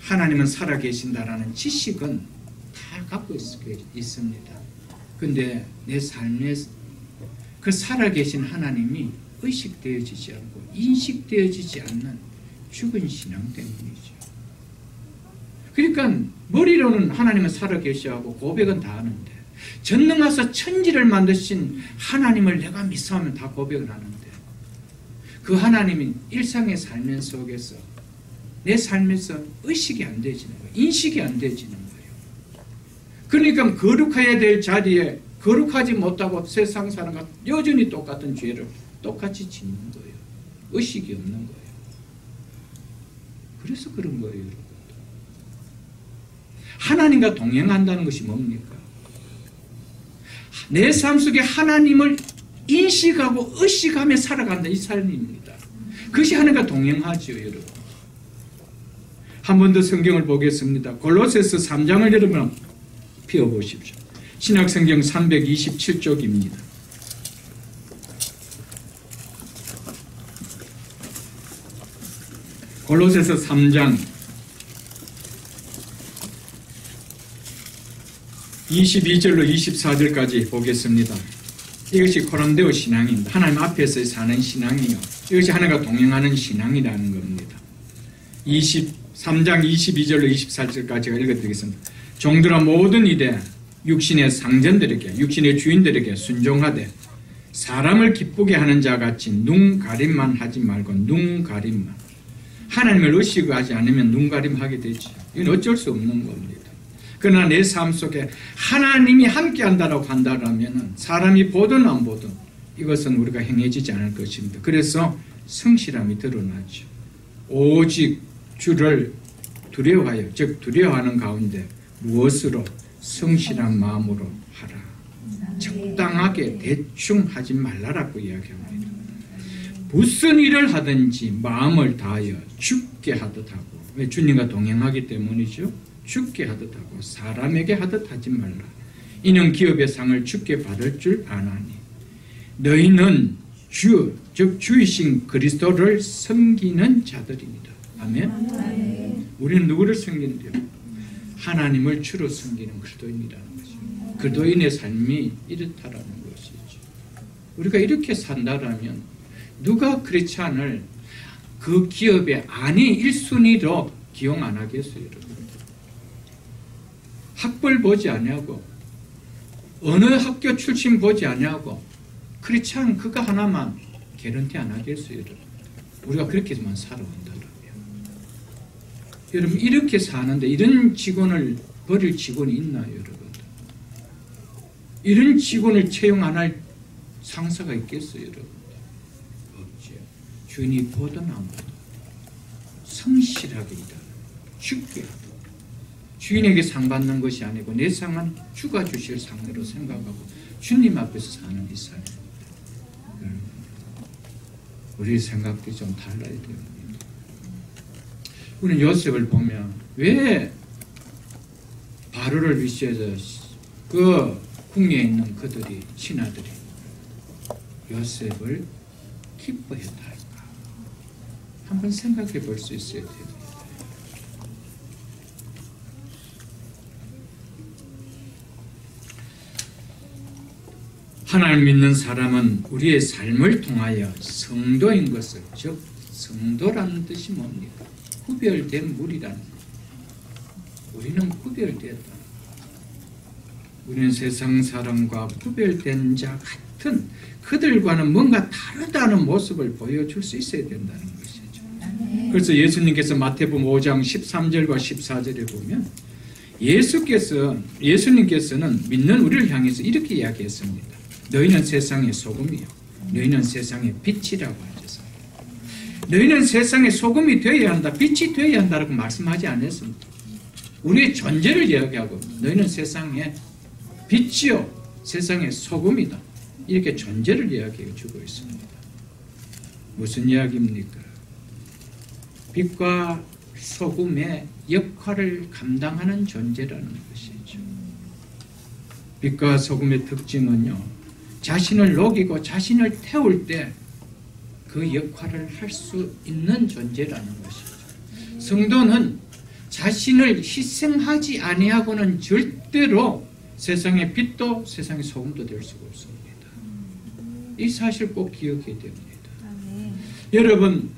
하나님은 살아계신다라는 지식은 다 갖고 있습니다. 근데 내 삶에 그 살아계신 하나님이 의식되어지지 않고 인식되어지지 않는 죽은 신앙 때문이죠. 그러니까 머리로는 하나님은 살아계시하고 고백은 다 하는데 전능하사 천지를 만드신 하나님을 내가 믿사오면 다 고백을 하는데 그 하나님이 일상의 삶 속에서 내 삶에서 의식이 안 되지는 거예요. 인식이 안 되지는 거예요. 그러니까 거룩해야 될 자리에 거룩하지 못하고 세상 사람과 여전히 똑같은 죄를 똑같이 짓는 거예요. 의식이 없는 거예요. 그래서 그런 거예요, 여러분. 하나님과 동행한다는 것이 뭡니까? 내 삶 속에 하나님을 인식하고 의식하며 살아간다, 이 삶입니다. 그것이 하나님과 동행하죠, 여러분. 한 번 더 성경을 보겠습니다. 골로새서 3장을 여러분 펴보십시오. 신약성경 327쪽입니다. 골로새서 3장 22절로 24절까지 보겠습니다. 이것이 코람데오 신앙입니다. 하나님 앞에서 사는 신앙이요. 이것이 하나님과 동행하는 신앙이라는 겁니다. 3장 22절로 24절까지 제가 읽어드리겠습니다. 종들아 모든 일에 육신의 상전들에게 육신의 주인들에게 순종하되 사람을 기쁘게 하는 자같이 눈 가림만 하지 말고 눈 가림만. 하나님을 의식하지 않으면 눈 가림하게 되죠. 이건 어쩔 수 없는 겁니다. 그러나 내 삶 속에 하나님이 함께 한다라고 한다면 사람이 보든 안 보든 이것은 우리가 행해지지 않을 것입니다. 그래서 성실함이 드러나죠. 오직 주를 두려워하여, 즉 두려워하는 가운데 무엇으로? 성실한 마음으로 하라. 적당하게 대충 하지 말라라고 이야기합니다. 무슨 일을 하든지 마음을 다하여 죽게 하듯 하고, 왜? 주님과 동행하기 때문이죠. 죽게 하듯 하고 사람에게 하듯 하지 말라. 이는 기업의 상을 죽게 받을 줄 아나니 너희는 주, 즉 주이신 그리스도를 섬기는 자들입니다. 아멘. 우리는 누구를 섬기는데요? 하나님을 주로 섬기는 그리스도인이라는 것입니다. 그리스도인의 삶이 이렇다라는 것이죠. 우리가 이렇게 산다라면 누가 크리스찬을 그 기업의 아니 1순위로 기용 안 하겠어요, 여러분? 학벌 보지 아니하고 어느 학교 출신 보지 아니하고 크리스찬 그거 하나만 개런티 안 하겠어요, 여러분? 우리가 그렇게만 살아온다면 여러분 이렇게 사는데 이런 직원을 버릴 직원이 있나요, 여러분? 이런 직원을 채용 안 할 상사가 있겠어요, 여러분? 없죠. 주인이 보든 안 보든 성실하게 일하는, 죽게 하고 주인에게 상 받는 것이 아니고 내 상은 주가 주실 상대로 생각하고 주님 앞에서 사는 이 삶. 우리 생각도 좀 달라야 됩니다. 우리는 요셉을 보면 왜 바로를 위시해서 그 궁리에 있는 그들이 신하들이 요셉을 기뻐했다 할까? 한번 생각해 볼 수 있어야 됩니다. 하나님 믿는 사람은 우리의 삶을 통하여 성도인 것을, 즉 성도라는 뜻이 뭡니까? 구별된 무리라는 것. 우리는 구별되었다. 우리는 세상 사람과 구별된 자 같은 그들과는 뭔가 다르다는 모습을 보여줄 수 있어야 된다는 것이죠. 그래서 예수님께서 마태복음 5장 13절과 14절에 보면 예수님께서는 믿는 우리를 향해서 이렇게 이야기했습니다. 너희는 세상의 소금이요 너희는 세상의 빛이라고 하셔서 너희는 세상의 소금이 되어야 한다, 빛이 되어야 한다라고 말씀하지 않았습니다. 우리의 존재를 이야기하고 너희는 세상의 빛이요 세상의 소금이다, 이렇게 존재를 이야기해 주고 있습니다. 무슨 이야기입니까? 빛과 소금의 역할을 감당하는 존재라는 것이죠. 빛과 소금의 특징은요, 자신을 녹이고 자신을 태울 때 그 역할을 할 수 있는 존재라는 것이죠. 성도는 자신을 희생하지 아니하고는 절대로 세상의 빛도 세상의 소금도 될 수가 없습니다. 이 사실 꼭 기억해야 됩니다. 여러분,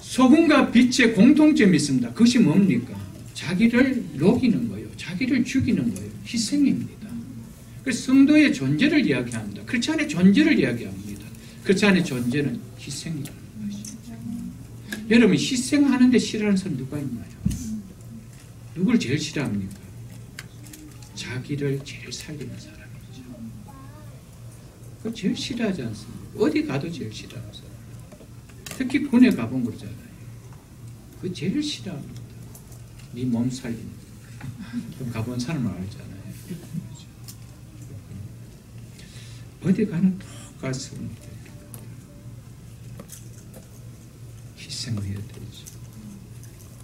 소금과 빛의 공통점이 있습니다. 그것이 뭡니까? 자기를 녹이는 거예요. 자기를 죽이는 거예요. 희생입니다. 그래서 성도의 존재를 이야기합니다. 크리스찬의 존재를 이야기합니다. 크리스찬의 존재는 희생이라는 것이죠. 여러분, 희생하는데 싫어하는 사람 누가 있나요? 누굴 제일 싫어합니까? 자기를 제일 살리는 사람이죠. 그거 제일 싫어하지 않습니까? 어디 가도 제일 싫어하는 사람. 특히 군에 가본 그러잖아요. 그거 제일 싫어합니다. 네 몸 살리는 거. 그럼 가본 사람은 알잖아요. 어디 가나 똑같습니다. 희생해야 되지.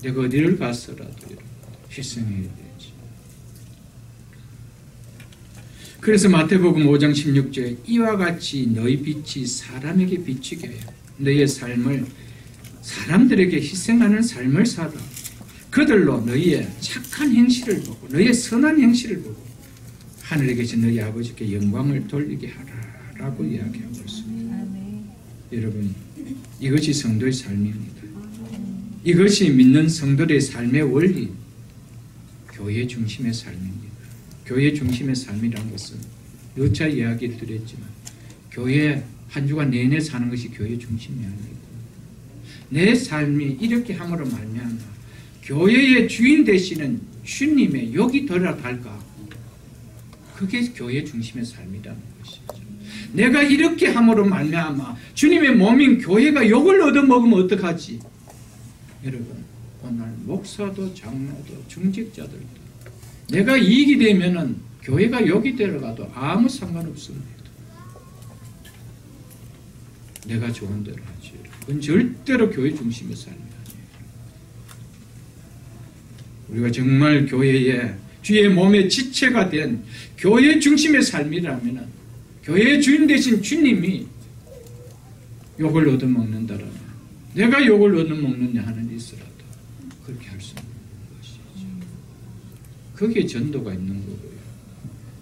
내가 어디를 갔어라도 희생해야 되지. 그래서 마태복음 5장 16절에 이와 같이 너희 빛이 사람에게 비추게 해요. 너희의 삶을 사람들에게 희생하는 삶을 살아. 그들로 너희의 착한 행실을 보고 너희의 선한 행실을 보고 하늘에 계신 너희 아버지께 영광을 돌리게 하라라고 이야기하고 있습니다. 여러분, 이것이 성도의 삶입니다. 이것이 믿는 성도의 삶의 원리, 교회 중심의 삶입니다. 교회 중심의 삶이라는 것은 여차 이야기를 드렸지만 교회 한 주간 내내 사는 것이 교회 중심이 아니고 내 삶이 이렇게 함으로 말미암아 교회의 주인 되시는 주님의 욕이 덜어 달까, 그게 교회 중심의 삶이라는 것이죠. 내가 이렇게 함으로 말미암아 주님의 몸인 교회가 욕을 얻어먹으면 어떡하지? 여러분, 오늘 목사도 장로도 중직자들도 내가 이익이 되면은 교회가 욕이 들어가도 아무 상관없습니다. 내가 좋은 대로 하지. 그건 절대로 교회 중심의 삶이 아니에요. 우리가 정말 교회에 주의 몸의 지체가 된 교회 중심의 삶이라면 교회의 주인 되신 주님이 욕을 얻어먹는다라면 내가 욕을 얻어먹느냐 하는 있으라도 그렇게 할 수 없는 것이죠. 거기에 전도가 있는 거고요.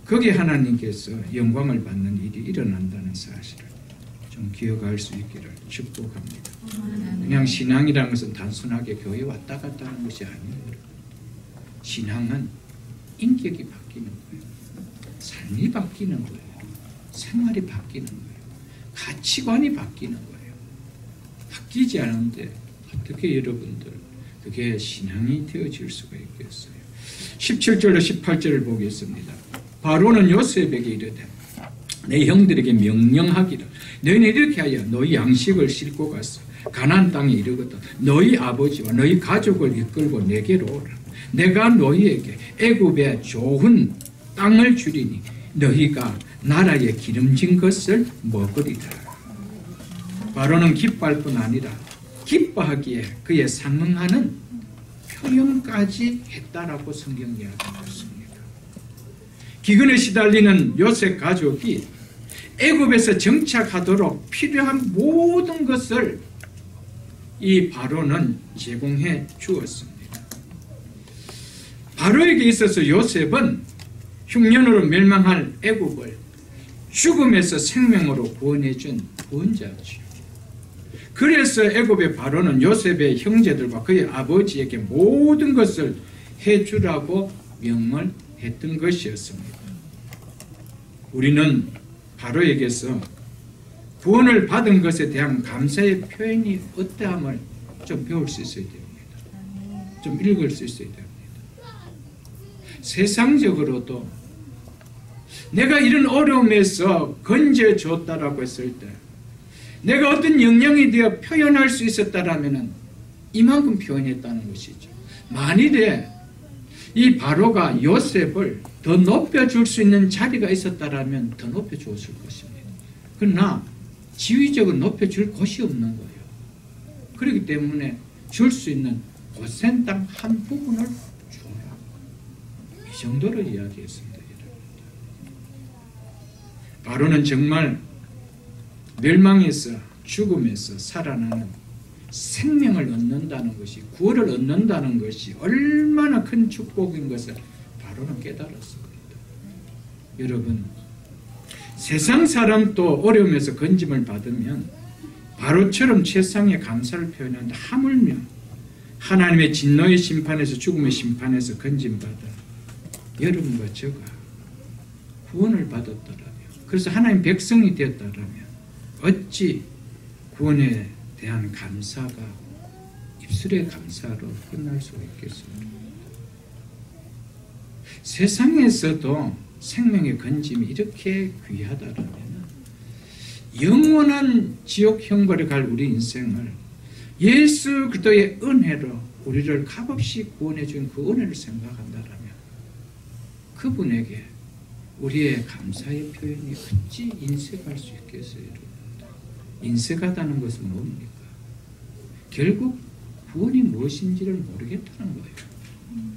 거기에 하나님께서 영광을 받는 일이 일어난다는 사실을 좀 기억할 수 있기를 축복합니다. 그냥 신앙이라는 것은 단순하게 교회 왔다 갔다 하는 것이 아니에요. 신앙은 인격이 바뀌는 거예요. 삶이 바뀌는 거예요. 생활이 바뀌는 거예요. 가치관이 바뀌는 거예요. 바뀌지 않은데 어떻게 여러분들 그게 신앙이 되어질 수가 있겠어요? 17절로 18절을 보겠습니다. 바로는 요셉에게 이르되 내 형들에게 명령하기를 너희는 이렇게 하여 너희 양식을 싣고 가서 가나안 땅에 이르거든 너희 아버지와 너희 가족을 이끌고 내게로 오라. 내가 너희에게 애굽의 좋은 땅을 주리니 너희가 나라에 기름진 것을 먹으리라. 바로는 기뻐할 뿐 아니라 기뻐하기에 그에 상응하는 표현까지 했다라고 성경 이야기하고 있습니다. 기근에 시달리는 요셉 가족이 애굽에서 정착하도록 필요한 모든 것을 이 바로는 제공해 주었습니다. 바로에게 있어서 요셉은 흉년으로 멸망할 애굽을 죽음에서 생명으로 구원해 준 구원자죠. 그래서 애굽의 바로는 요셉의 형제들과 그의 아버지에게 모든 것을 해주라고 명을 했던 것이었습니다. 우리는 바로에게서 구원을 받은 것에 대한 감사의 표현이 어떠함을 좀 배울 수 있어야 됩니다. 좀 읽을 수 있어야 됩니다. 세상적으로도 내가 이런 어려움에서 건져줬다라고 했을 때 내가 어떤 영향이 되어 표현할 수 있었다라면 이만큼 표현했다는 것이죠. 만일에 이 바로가 요셉을 더 높여줄 수 있는 자리가 있었다라면 더 높여주었을 것입니다. 그러나 지위적으로 높여줄 곳이 없는 거예요. 그렇기 때문에 줄 수 있는 고센 땅 한 부분을 줘라. 이 정도로 이야기했습니다. 바로는 정말 멸망에서 죽음에서 살아나는 생명을 얻는다는 것이 구원을 얻는다는 것이 얼마나 큰 축복인 것을 바로는 깨달았습니다. 여러분 세상 사람도 어려움에서 건짐을 받으면 바로처럼 최상의 감사를 표현한다. 하물며 하나님의 진노의 심판에서 죽음의 심판에서 건짐받아 여러분과 저가 구원을 받았더라면 그래서 하나님 백성이 되었다라면 어찌 구원에 대한 감사가 입술의 감사로 끝날 수가 있겠습니까? 세상에서도 생명의 건짐이 이렇게 귀하다라면 영원한 지옥 형벌에 갈 우리 인생을 예수 그리스도의 은혜로 우리를 값없이 구원해 준 그 은혜를 생각한다라면 그분에게 우리의 감사의 표현이 어찌 인색할 수 있겠어요? 인색하다는 것은 뭡니까? 결국 구원이 무엇인지를 모르겠다는 거예요.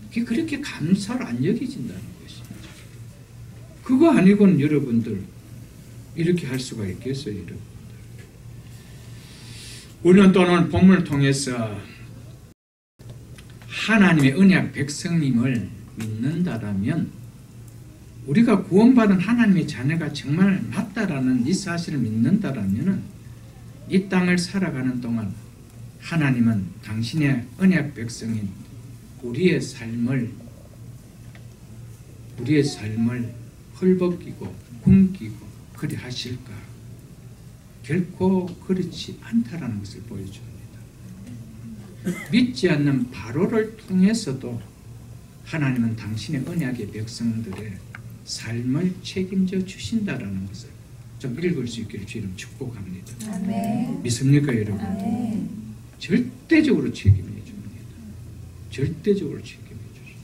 그게 그렇게 감사를 안 여기진다는 것입니다. 그거 아니고는 여러분들 이렇게 할 수가 있겠어요? 여러분들. 우리는 또 오늘 본문을 통해서 하나님의 언약 백성님을 믿는다라면 우리가 구원받은 하나님의 자녀가 정말 맞다라는 이 사실을 믿는다라면 이 땅을 살아가는 동안 하나님은 당신의 언약 백성인 우리의 삶을 헐벗기고 굶기고 그리 하실까? 결코 그렇지 않다라는 것을 보여줍니다. 믿지 않는 바로를 통해서도 하나님은 당신의 언약의 백성들의 삶을 책임져 주신다라는 것을 좀 읽을 수 있기를 주님 축복합니다. 아멘. 믿습니까 여러분? 아멘. 절대적으로 책임해 줍니다. 절대적으로 책임해 주십니다.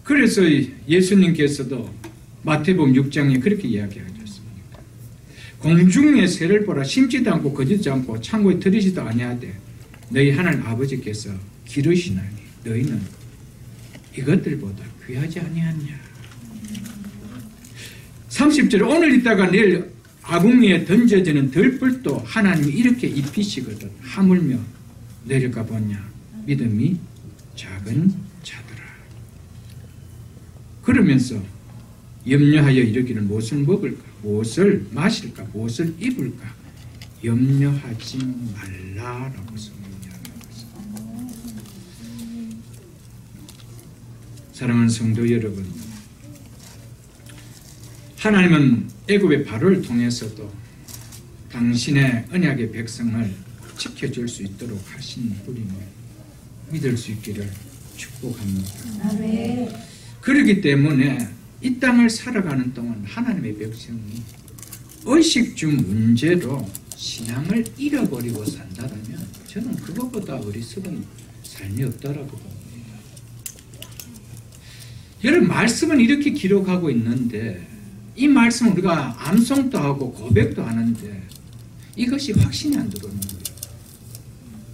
그래서 예수님께서도 마태복음 6장에 그렇게 이야기하셨습니다. 공중의 새를 보라 심지도 않고 거두지도 않고 창고에 들이지도 아니하되 너희 하나님 아버지께서 기르시나니 너희는 이것들보다 귀하지 아니하냐. 30절 오늘 있다가 내일 아궁이에 던져지는 들불도 하나님이 이렇게 입히시거든 하물며 내릴까 보냐 믿음이 작은 자들아. 그러면서 염려하여 이르기를 무엇을 먹을까, 무엇을 마실까, 무엇을 입을까 염려하지 말라라고 성경이야기하고 있습니다. 사랑하는 성도 여러분, 하나님은 애굽의 바로를 통해서도 당신의 언약의 백성을 지켜줄 수 있도록 하신 분임을 믿을 수 있기를 축복합니다. 아멘. 그렇기 때문에 이 땅을 살아가는 동안 하나님의 백성이 의식주 문제로 신앙을 잃어버리고 산다면 저는 그것보다 어리석은 삶이 없다라고 봅니다. 여러분, 말씀은 이렇게 기록하고 있는데 이 말씀은 우리가 암송도 하고 고백도 하는데 이것이 확신이 안 들어오는 거예요.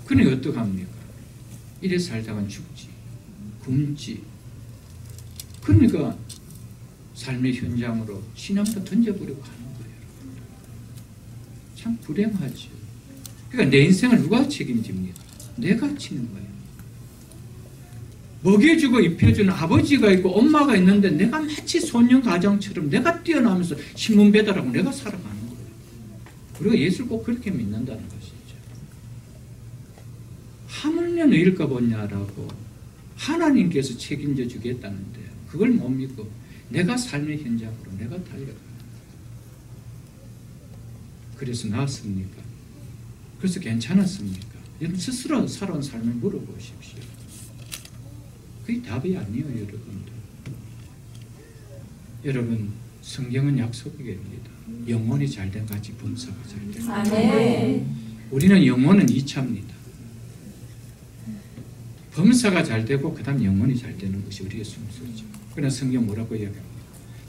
그러니 어떡합니까? 이래 살다간 죽지, 굶지. 그러니까 삶의 현장으로 신앙도 던져버리고 하는 거예요. 참 불행하죠. 그러니까 내 인생을 누가 책임집니까? 내가 치는 거예요. 먹여주고 입혀주는 아버지가 있고 엄마가 있는데 내가 마치 소년 가정처럼 내가 뛰어나면서 신문 배달하고 내가 살아가는 거예요. 우리가 예수를 꼭 그렇게 믿는다는 것이죠. 하물며 너희일까 보냐라고 하나님께서 책임져 주겠다는데 그걸 못 믿고 내가 삶의 현장으로 내가 달려가요. 그래서 나았습니까? 그래서 괜찮았습니까? 여러분 스스로 살아온 삶을 물어보십시오. 그게 답이 아니에요, 여러분들. 여러분, 성경은 약속입니다. 영혼이 잘된 같이 범사가 잘된. 아멘. 우리는 영혼은 2차입니다. 범사가 잘되고 그 다음 영혼이 잘되는 것이 우리의 순서죠. 그러나 성경 뭐라고 이야기합니까?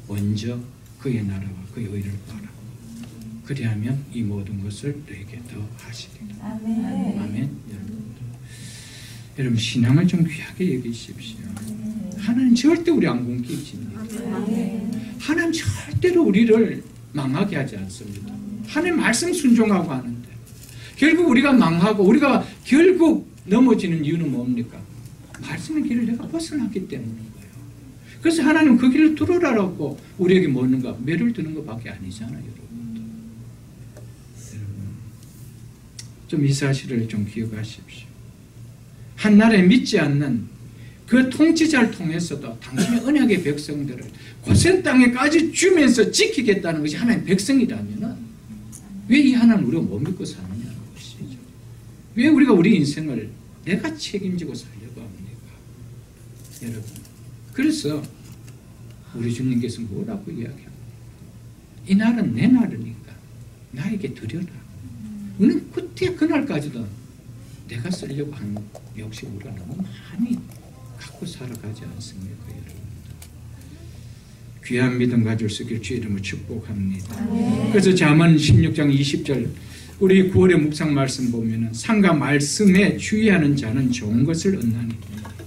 먼저 그의 나라와 그의 의를 봐라. 그리하면 이 모든 것을 너에게 더 하시리라. 아멘. 아멘. 여러분 신앙을 좀 귀하게 여기십시오. 하나님 절대 우리 안 굶기십니다. 하나님 절대로 우리를 망하게 하지 않습니다. 하나님 말씀 순종하고 하는데 결국 우리가 망하고 우리가 결국 넘어지는 이유는 뭡니까? 말씀의 길을 내가 벗어났기 때문인 거예요. 그래서 하나님 그 길을 뚫으라고 우리에게 뭐는가? 매를 드는 것밖에 아니잖아요, 여러분. 좀 이 사실을 좀 기억하십시오. 한나라에 믿지 않는 그 통치자를 통해서도 당신의 언약의 백성들을 고센 땅에까지 주면서 지키겠다는 것이 하나님의 백성이라면 왜 이 하나님 우리가 못 믿고 사느냐는 것이죠. 왜 우리가 우리 인생을 내가 책임지고 살려고 합니까? 여러분, 그래서 우리 주님께서 뭐라고 이야기합니까? 이 날은 내 날이니까 나에게 드려라. 우리는 그때 그날까지도 내가 쓰려고 하는 욕심 우리가 너무 많이 갖고 살아가지 않습니까, 여러분? 귀한 믿음 가질 수 있기를 주의 이름으로 축복합니다. 그래서 잠언 16장 20절 우리 9월의 묵상 말씀 보면은 상과 말씀에 주의하는 자는 좋은 것을 얻나니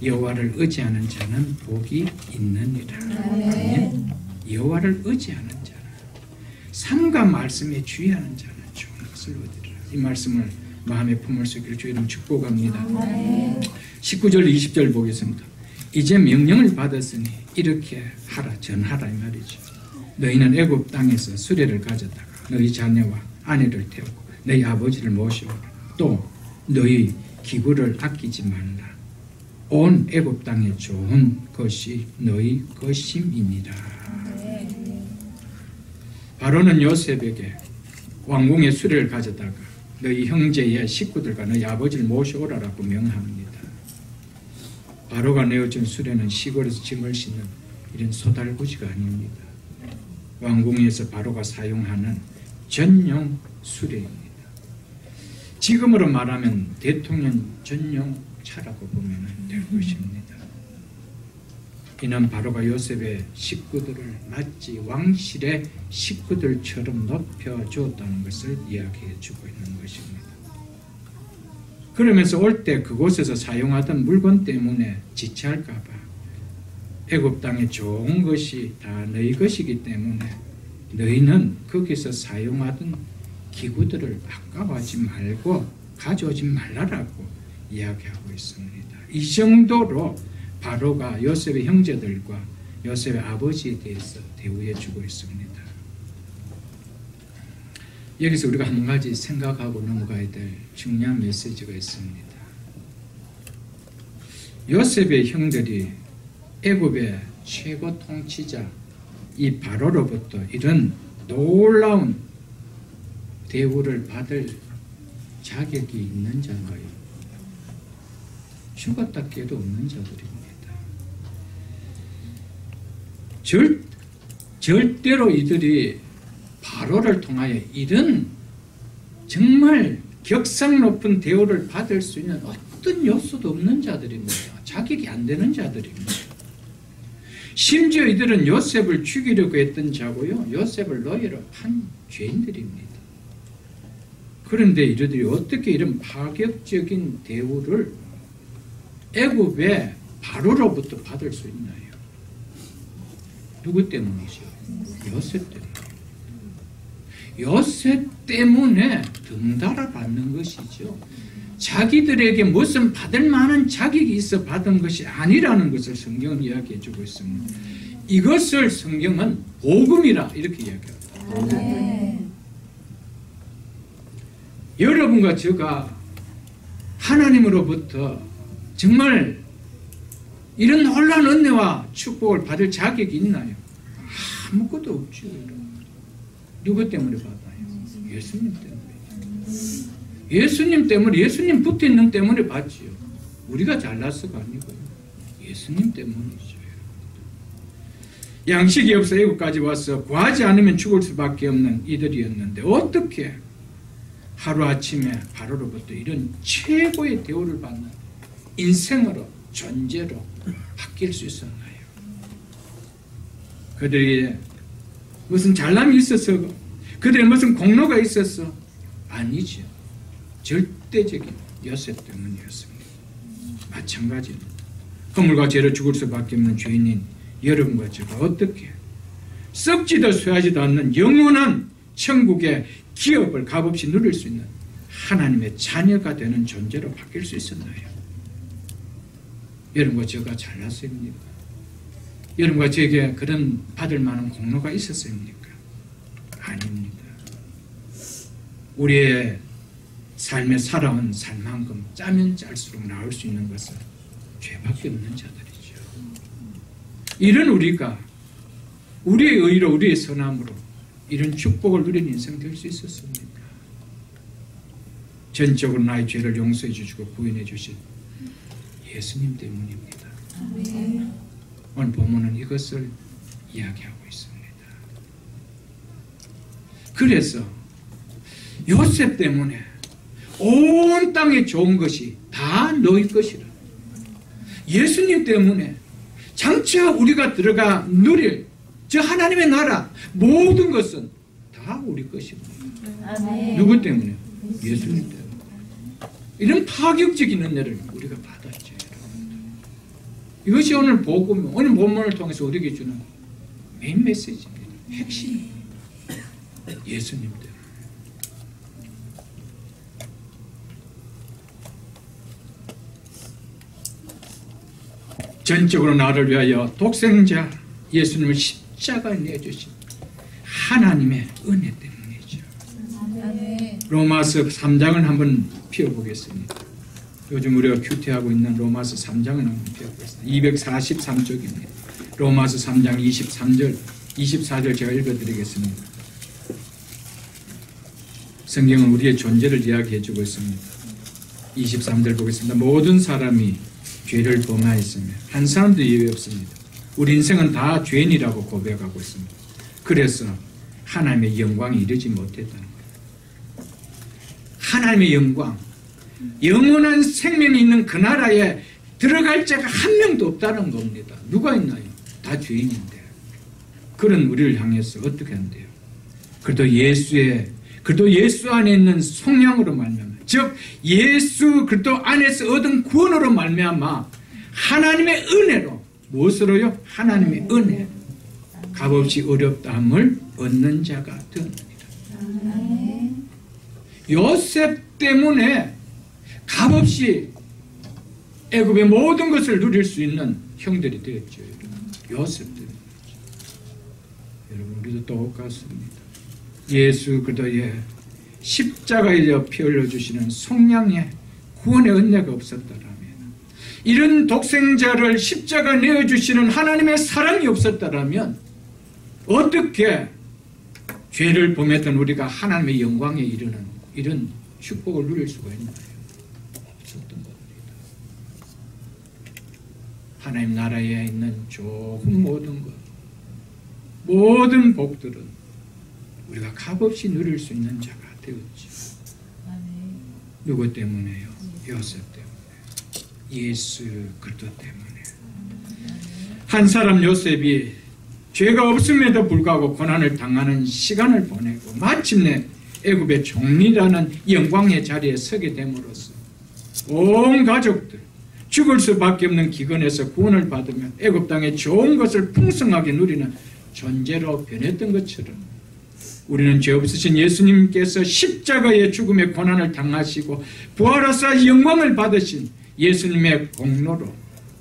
여호와를 의지하는 자는 복이 있느니라. 아멘. 여호와를 의지하는 자는 상과 말씀에 주의하는 자는 좋은 것을 얻으리라. 이 말씀을 마음에 품을 수 있기를 주의 이름 축복합니다. 19절 20절 보겠습니다. 이제 명령을 받았으니 이렇게 하라 전하라 이 말이죠. 너희는 애굽 땅에서 수레를 가졌다가 너희 자녀와 아내를 태우고 너희 아버지를 모시고 또 너희 기구를 아끼지 말라. 온 애굽 땅에 좋은 것이 너희 것임이니라. 바로는 요셉에게 왕궁의 수레를 가져다가 너희 형제의 식구들과 너희 아버지를 모셔오라라고 명합니다. 바로가 내어준 수레는 시골에서 짐을 싣는 이런 소달구지가 아닙니다. 왕궁에서 바로가 사용하는 전용 수레입니다. 지금으로 말하면 대통령 전용 차라고 보면 될 것입니다. 이는 바로가 요셉의 식구들을 마치 왕실의 식구들처럼 높여주었다는 것을 이야기해 주고 있는 것입니다. 그러면서 올 때 그곳에서 사용하던 물건 때문에 지체할까 봐 애굽 땅에 좋은 것이 다 너희 것이기 때문에 너희는 거기서 사용하던 기구들을 아까워하지 말고 가져오지 말라라고 이야기하고 있습니다. 이 정도로 바로가 요셉의 형제들과 요셉의 아버지에 대해서 대우해 주고 있습니다. 여기서 우리가 한 가지 생각하고 넘어가야 될 중요한 메시지가 있습니다. 요셉의 형들이 애굽의 최고 통치자 이 바로로부터 이런 놀라운 대우를 받을 자격이 있는 자인가요? 죽었다 깨도 없는 자들입니다. 절대로 이들이 바로를 통하여 이런 정말 격상 높은 대우를 받을 수 있는 어떤 요소도 없는 자들입니다. 자격이 안 되는 자들입니다. 심지어 이들은 요셉을 죽이려고 했던 자고요, 요셉을 노예로 판 죄인들입니다. 그런데 이들이 어떻게 이런 파격적인 대우를 애굽의 바로로부터 받을 수 있나요? 누구 때문이죠? 요셉 때문에. 요셉 때문에 등달아 받는 것이죠. 자기들에게 무슨 받을 만한 자격이 있어 받은 것이 아니라는 것을 성경은 이야기해 주고 있습니다. 이것을 성경은 복음이라 이렇게 이야기합니다. 여러분과 제가 하나님으로부터 정말 이런 놀라운 은혜와 축복을 받을 자격이 있나요? 아무것도 없죠. 누구 때문에 받아요? 예수님 때문에. 예수님 때문에, 예수님 붙어있는 때문에 받지요. 우리가 잘나서가 아니고요. 예수님 때문이죠. 양식이 없어 애국까지 와서 구하지 않으면 죽을 수밖에 없는 이들이었는데 어떻게 하루아침에 바로로부터 이런 최고의 대우를 받는 인생으로, 존재로 바뀔 수 있었나요? 그들이 무슨 잘남이 있어서, 그들의 무슨 공로가 있어서? 아니죠. 절대적인 요셉 때문이었습니다. 마찬가지입니다. 허물과 죄로 죽을 수밖에 없는 죄인인 여러분과 제가 어떻게 썩지도 쇠하지도 않는 영원한 천국의 기업을 값없이 누릴 수 있는 하나님의 자녀가 되는 존재로 바뀔 수 있었나요? 여러분과 제가 잘났습니까? 여러분과 제게 그런 받을 만한 공로가 있었습니까? 아닙니다. 우리의 삶에 살아온 삶만큼 짜면 짤수록 나올 수 있는 것은 죄밖에 없는 자들이죠. 이런 우리가 우리의 의로, 우리의 선함으로 이런 축복을 누린 인생 될 수 있었습니까? 전적으로 나의 죄를 용서해 주시고 구원해 주신 예수님 때문입니다. 오늘 본문은 이것을 이야기하고 있습니다. 그래서 요셉 때문에 온 땅에 좋은 것이 다 너희 것이라. 예수님 때문에 장차 우리가 들어가 누릴 저 하나님의 나라 모든 것은 다 우리 것입니다. 누구 때문에? 예수님 때문에. 이런 파격적인 은혜를 우리가 받았죠. 이것이 오늘 복음, 오늘 본문을 통해서 우리에게 주는 메인 메시지입니다. 핵심입니다. 예수님 때문에. 전적으로 나를 위하여 독생자 예수님을 십자가에 내주신 하나님의 은혜 때문이죠. 로마서 3장을 한번 펴보겠습니다. 요즘 우리가 큐티하고 있는 로마서 3장을 한번 펴보겠습니다. 243쪽입니다. 로마서 3장 23절, 24절 제가 읽어드리겠습니다. 성경은 우리의 존재를 이야기해주고 있습니다. 23절 보겠습니다. 모든 사람이 죄를 범하였으며 한 사람도 예외 없습니다. 우리 인생은 다 죄인이라고 고백하고 있습니다. 그래서 하나님의 영광에 이르지 못했다는 거예요. 하나님의 영광, 영원한 생명이 있는 그 나라에 들어갈 자가 한 명도 없다는 겁니다. 누가 있나요? 다 죄인인데. 그런 우리를 향해서 어떻게 한대요? 그래도 예수 안에 있는 속량으로 말미암아, 즉 예수 그리스도 안에서 얻은 구원으로 말미암아 하나님의 은혜로, 무엇으로요? 하나님의 은혜, 값없이 어렵다함을 얻는 자가 되었습니다. 요셉 때문에 값없이 애굽의 모든 것을 누릴 수 있는 형들이 되었죠. 요셉 때문에. 여러분 우리도 똑같습니다. 예수 그리스도의 십자가에 피 흘려주시는 속량의 구원의 은혜가 없었다라면, 이런 독생자를 십자가 내어주시는 하나님의 사랑이 없었다라면 어떻게 죄를 범했던 우리가 하나님의 영광에 이르는 이런 축복을 누릴 수가 있나요? 없었던 겁니다. 하나님 나라에 있는 좋은 모든 것, 모든 복들은 우리가 값없이 누릴 수 있는 자가 되었지. 누구 때문에요? 요셉 때문에, 예수 그리스도 때문에. 한 사람 요셉이 죄가 없음에도 불구하고 고난을 당하는 시간을 보내고 마침내 애굽의 총리라는 영광의 자리에 서게 됨으로써 온 가족들 죽을 수밖에 없는 기근에서 구원을 받으며 애굽 땅의 좋은 것을 풍성하게 누리는 존재로 변했던 것처럼, 우리는 죄 없으신 예수님께서 십자가의 죽음의 고난을 당하시고 부활하사 영광을 받으신 예수님의 공로로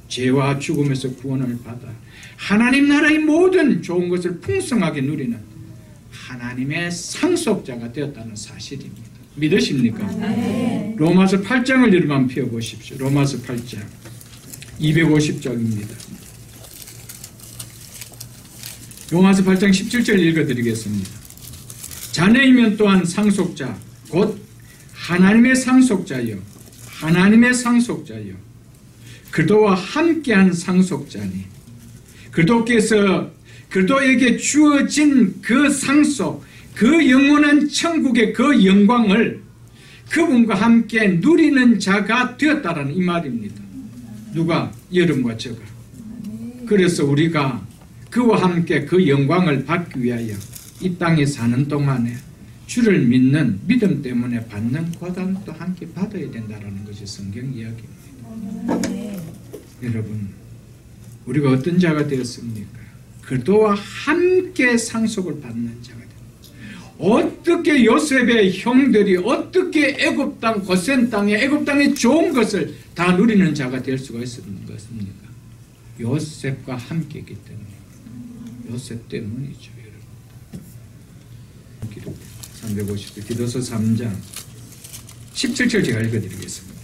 죄와 죽음에서 구원을 받아 하나님 나라의 모든 좋은 것을 풍성하게 누리는 하나님의 상속자가 되었다는 사실입니다. 믿으십니까? 네. 로마서 8장을 여러분 펴보십시오. 로마서 8장 250장입니다. 로마서 8장 17절 읽어드리겠습니다. 자녀이면 또한 상속자 곧 하나님의 상속자여, 하나님의 상속자여, 그리스도와 함께한 상속자니, 그리스도에게 주어진 그 상속, 그 영원한 천국의 그 영광을 그분과 함께 누리는 자가 되었다라는 이 말입니다. 누가? 여러분과 제가. 그래서 우리가 그와 함께 그 영광을 받기 위하여 이 땅에 사는 동안에 주를 믿는 믿음 때문에 받는 고난도 함께 받아야 된다는 것이 성경 이야기입니다. 여러분, 우리가 어떤 자가 되었습니까? 그리스도와 함께 상속을 받는 자가 되었습니다. 어떻게 요셉의 형들이 어떻게 애굽 땅, 고센 땅에 애굽 땅의 좋은 것을 다 누리는 자가 될 수가 있었는 것입니까? 요셉과 함께이기 때문에. 요셉 때문이죠, 여러분. 기록 350쪽 디도서 3장 17절 제가 읽어드리겠습니다.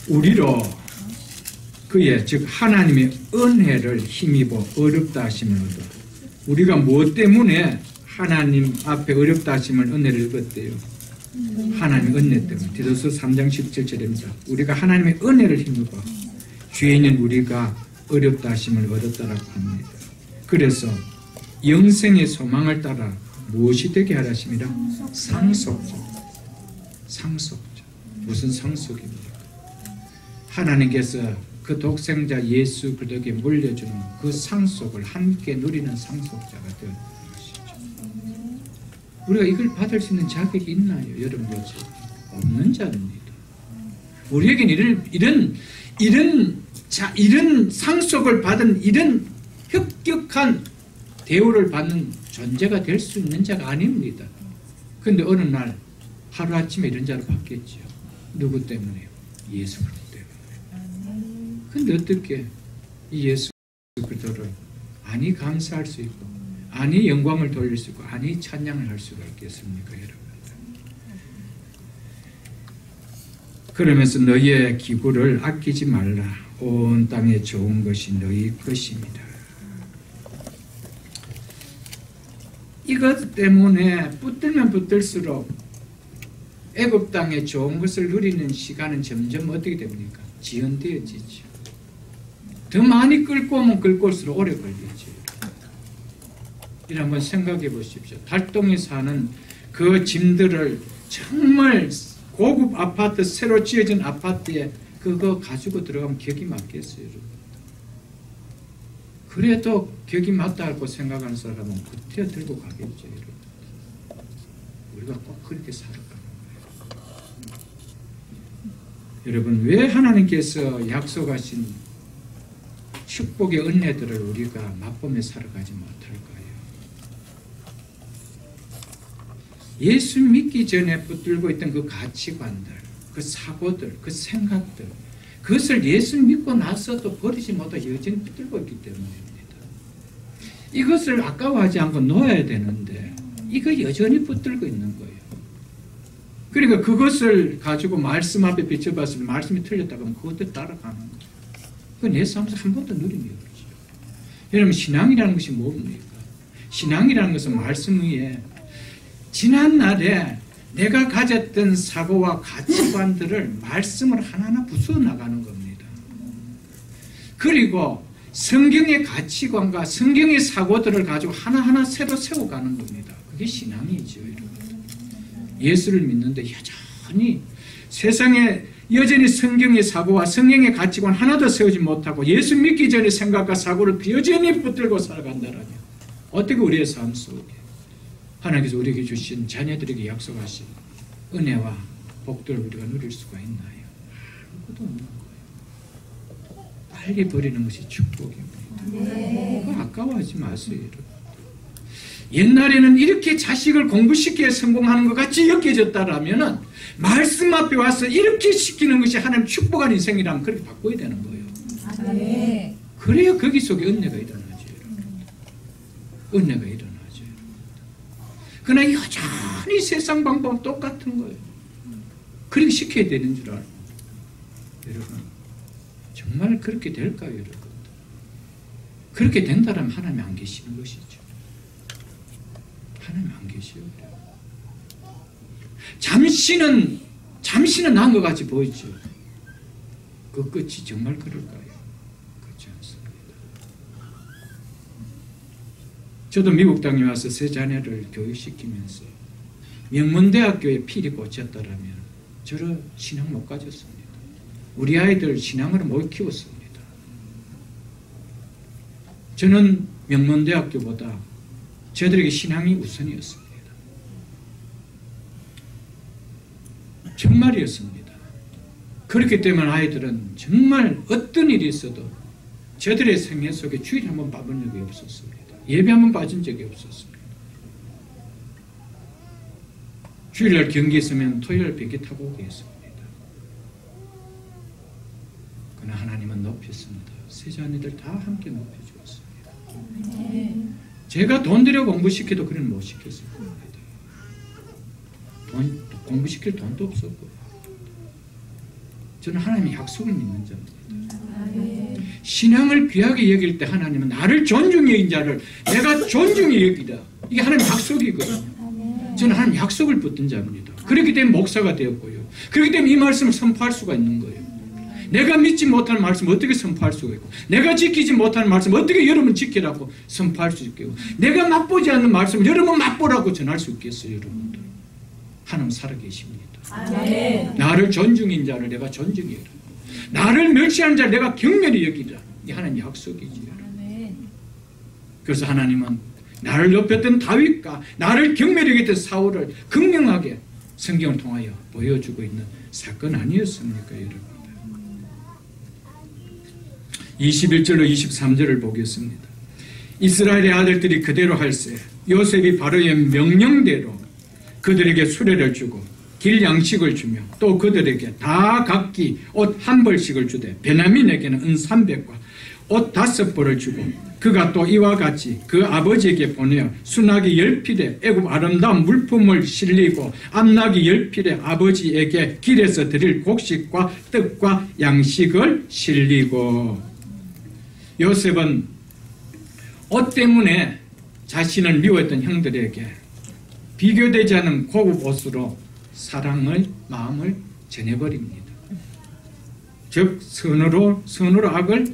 우리로 그의 즉 하나님의 은혜를 힘입어 어렵다 하심을 얻어. 우리가 무엇 때문에 하나님 앞에 어렵다 하심을 은혜를 얻었대요? 하나님의 은혜 때문에. 디도서 3장 17절입니다. 우리가 하나님의 은혜를 힘입어 죄인인 우리가 어렵다 하심을 얻었다라고 합니다. 그래서 영생의 소망을 따라 무엇이 되게 하라심이라? 상속자. 상속자. 무슨 상속입니까? 하나님께서 그 독생자 예수 그리스도에게 물려주는 그 상속을 함께 누리는 상속자가 되었다는 것이죠. 우리가 이걸 받을 수 있는 자격이 있나요? 여러분, 없는 자입니다. 우리에게는 이런 상속을 받은 이런 혁격한 대우를 받는 존재가 될 수 있는 자가 아닙니다. 그런데 어느 날 하루아침에 이런 자로 바뀌었죠. 누구 때문에요? 예수 그리스도 때문에. 그런데 어떻게 이 예수 그리스도를 아니 감사할 수 있고, 아니 영광을 돌릴 수 있고, 아니 찬양을 할 수가 있겠습니까, 여러분? 그러면서 너희의 기구를 아끼지 말라. 온 땅에 좋은 것이 너희 것입니다. 이것 때문에 붙들면 붙들수록 애굽 땅에 좋은 것을 누리는 시간은 점점 어떻게 됩니까? 지연되어지죠. 더 많이 끌고 오면 끌고 올수록 오래 걸리죠. 이를 한번 생각해 보십시오. 달동에 사는 그 짐들을 정말 고급 아파트, 새로 지어진 아파트에 그거 가지고 들어가면 격이 맞겠어요, 여러분? 그래도 격이 맞다고 생각하는 사람은 그때 들고 가겠죠, 여러분. 우리가 꼭 그렇게 살아가는 거예요. 여러분, 왜 하나님께서 약속하신 축복의 은혜들을 우리가 맛보며 살아가지 못할까요? 예수 믿기 전에 붙들고 있던 그 가치관들, 그 사고들, 그 생각들, 그것을 예수 믿고 나서도 버리지 못하고 여전히 붙들고 있기 때문입니다. 이것을 아까워하지 않고 놓아야 되는데 이거 여전히 붙들고 있는 거예요. 그러니까 그것을 가지고 말씀 앞에 비춰봤을 때 말씀이 틀렸다 그러면 그것도 따라가는 거예요. 그건 내 삶에서 한 번도 누린 게 없죠. 여러분, 신앙이라는 것이 뭡니까? 신앙이라는 것은 말씀 위에 지난날에 내가 가졌던 사고와 가치관들을 말씀을 하나하나 부수어 나가는 겁니다. 그리고 성경의 가치관과 성경의 사고들을 가지고 하나하나 새로 세워가는 겁니다. 그게 신앙이죠, 여러분. 예수를 믿는데 여전히 세상에 여전히 성경의 사고와 성경의 가치관 하나도 세우지 못하고 예수 믿기 전에 생각과 사고를 여전히 붙들고 살아간다라면 어떻게 우리의 삶 속에 하나님께서 우리에게 주신 자녀들에게 약속하신 은혜와 복들을 우리가 누릴 수가 있나요? 아무것도 없는 거예요. 빨리 버리는 것이 축복입니다. 그거 아까워하지 마세요, 여러분. 옛날에는 이렇게 자식을 공부시키기에 성공하는 것 같이 여겨졌다라면 말씀 앞에 와서 이렇게 시키는 것이 하나님 축복한 인생이라면 그렇게 바꿔야 되는 거예요. 그래야 거기 속에 은혜가 일어나죠, 여러분. 은혜가 일어나죠. 그러나 여전히 세상 방법은 똑같은 거예요. 그렇게 시켜야 되는 줄 알고. 여러분, 정말 그렇게 될까요, 여러분? 그렇게 된다면 하나님이 안 계시는 것이죠. 하나님 안 계셔요. 잠시는 나은 것 같이 보이죠. 그 끝이 정말 그럴까요? 그렇지 않습니다. 저도 미국 땅에 와서 세 자녀를 교육시키면서 명문대학교에 필이 꽂혔다라면 저를 신앙 못 가졌습니다. 우리 아이들 신앙으로 못 키웠습니다. 저는 명문대학교보다 저들에게 신앙이 우선이었습니다. 정말이었습니다. 그렇기 때문에 아이들은 정말 어떤 일이 있어도 저들의 생애 속에 주일에 한번 빠진 적이 없었습니다. 예배 한번 빠진 적이 없었습니다. 주일날 경기 있으면 토요일 비행기 타고 오겠습니다. 그러나 하나님은 높였습니다. 세 자녀들 다 함께 높여주었습니다. 제가 돈 들여 공부시켜도 그런 못 시켰을 겁니다. 공부시킬 돈도 없었고. 저는 하나님의 약속을 믿는 자입니다. 신앙을 귀하게 여길 때 하나님은 나를 존중히 여긴 자를 내가 존중히 여기다. 이게 하나님의 약속이거든요. 저는 하나님 약속을 붙든 자입니다. 그렇기 때문에 목사가 되었고요. 그렇기 때문에 이 말씀을 선포할 수가 있는 거예요. 내가 믿지 못하는 말씀을 어떻게 선포할 수가 있고, 내가 지키지 못하는 말씀을 어떻게 여러분 지키라고 선포할 수 있겠고, 내가 맛보지 않는 말씀을 여러분 맛보라고 전할 수 있겠어요, 여러분들. 하나님 살아계십니다. 나를 존중인 자를 내가 존중히 여기라. 나를 멸시하는 자를 내가 경멸히 여기라. 이게 하나님의 약속이지. 그래서 하나님은 나를 높였던 다윗과 나를 경멸히 여겼던 사울을 극명하게 성경을 통하여 보여주고 있는 사건 아니었습니까, 여러분? 21절로 23절을 보겠습니다. 이스라엘의 아들들이 그대로 할세 요셉이 바로의 명령대로 그들에게 수레를 주고 길 양식을 주며 또 그들에게 다 각기 옷 한 벌씩을 주되 베냐민에게는 은 300과 옷 5벌을 주고 그가 또 이와 같이 그 아버지에게 보내어 수나기 10필에 애굽 아름다운 물품을 실리고 암나기 10필에 아버지에게 길에서 드릴 곡식과 떡과 양식을 실리고. 요셉은 옷 때문에 자신을 미워했던 형들에게 비교되지 않은 고급 옷으로 사랑의 마음을 전해버립니다. 즉 선으로 악을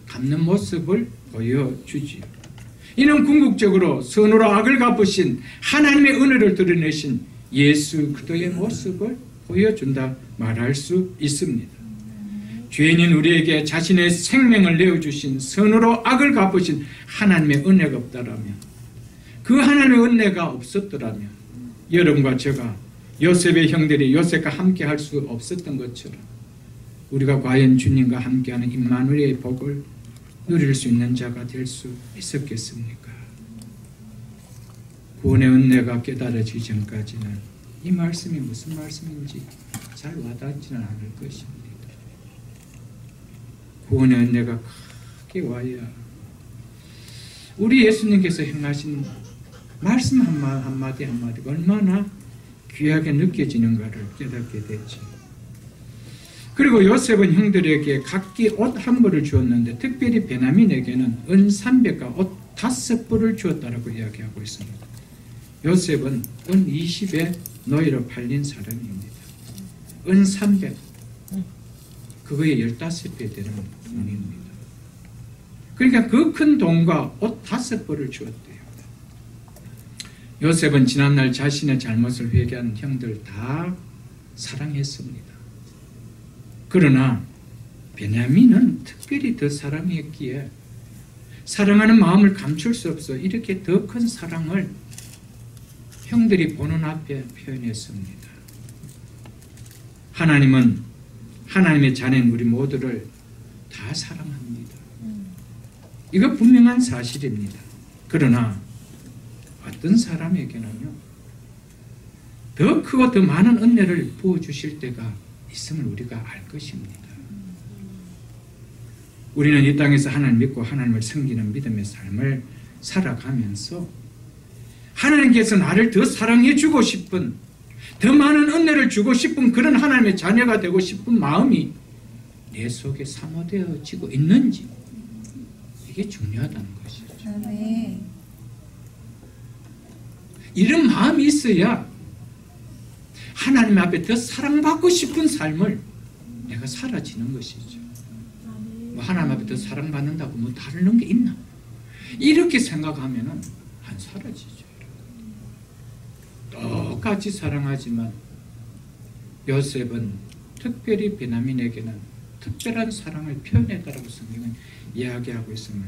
갚는 모습을 보여주지요. 이는 궁극적으로 선으로 악을 갚으신 하나님의 은혜를 드러내신 예수 그리스도의 모습을 보여준다 말할 수 있습니다. 죄인인 우리에게 자신의 생명을 내어주신 선으로 악을 갚으신 하나님의 은혜가 없다라면, 그 하나님의 은혜가 없었더라면 여러분과 제가 요셉의 형들이 요셉과 함께 할 수 없었던 것처럼 우리가 과연 주님과 함께하는 임마누엘의 복을 누릴 수 있는 자가 될 수 있었겠습니까? 구원의 은혜가 깨달아지기 전까지는 이 말씀이 무슨 말씀인지 잘 와닿지는 않을 것입니다. 구원의 은혜가 크게 와야 우리 예수님께서 행하신 말씀 한마디 한마디가 얼마나 귀하게 느껴지는가를 깨닫게 되지. 그리고 요셉은 형들에게 각기 옷 한 벌을 주었는데 특별히 베냐민에게는 은 300과 옷 5벌을 주었다라고 이야기하고 있습니다. 요셉은 은 20에 노예로 팔린 사람입니다. 은 300, 그거의 15배 되는 돈입니다. 그러니까 그 큰 돈과 옷 5벌을 주었대요. 요셉은 지난날 자신의 잘못을 회개한 형들 다 사랑했습니다. 그러나 베냐민은 특별히 더 사랑했기에 사랑하는 마음을 감출 수 없어 이렇게 더 큰 사랑을 형들이 보는 앞에 표현했습니다. 하나님은 하나님의 자녀인 우리 모두를 다 사랑합니다. 이거 분명한 사실입니다. 그러나 어떤 사람에게는요, 더 크고 더 많은 은혜를 부어주실 때가 있음을 우리가 알 것입니다. 우리는 이 땅에서 하나님 믿고 하나님을 섬기는 믿음의 삶을 살아가면서 하나님께서 나를 더 사랑해 주고 싶은, 더 많은 은혜를 주고 싶은 그런 하나님의 자녀가 되고 싶은 마음이 내 속에 사모되어지고 있는지, 이게 중요하다는 것이죠. 이런 마음이 있어야 하나님 앞에 더 사랑받고 싶은 삶을 내가 살아지는 것이죠. 뭐 하나님 앞에 더 사랑받는다고 뭐 다른 게 있나? 이렇게 생각하면은 안 사라지죠. 똑같이 사랑하지만 요셉은 특별히 베냐민에게는 특별한 사랑을 표현했다라고 성경은 이야기하고 있음을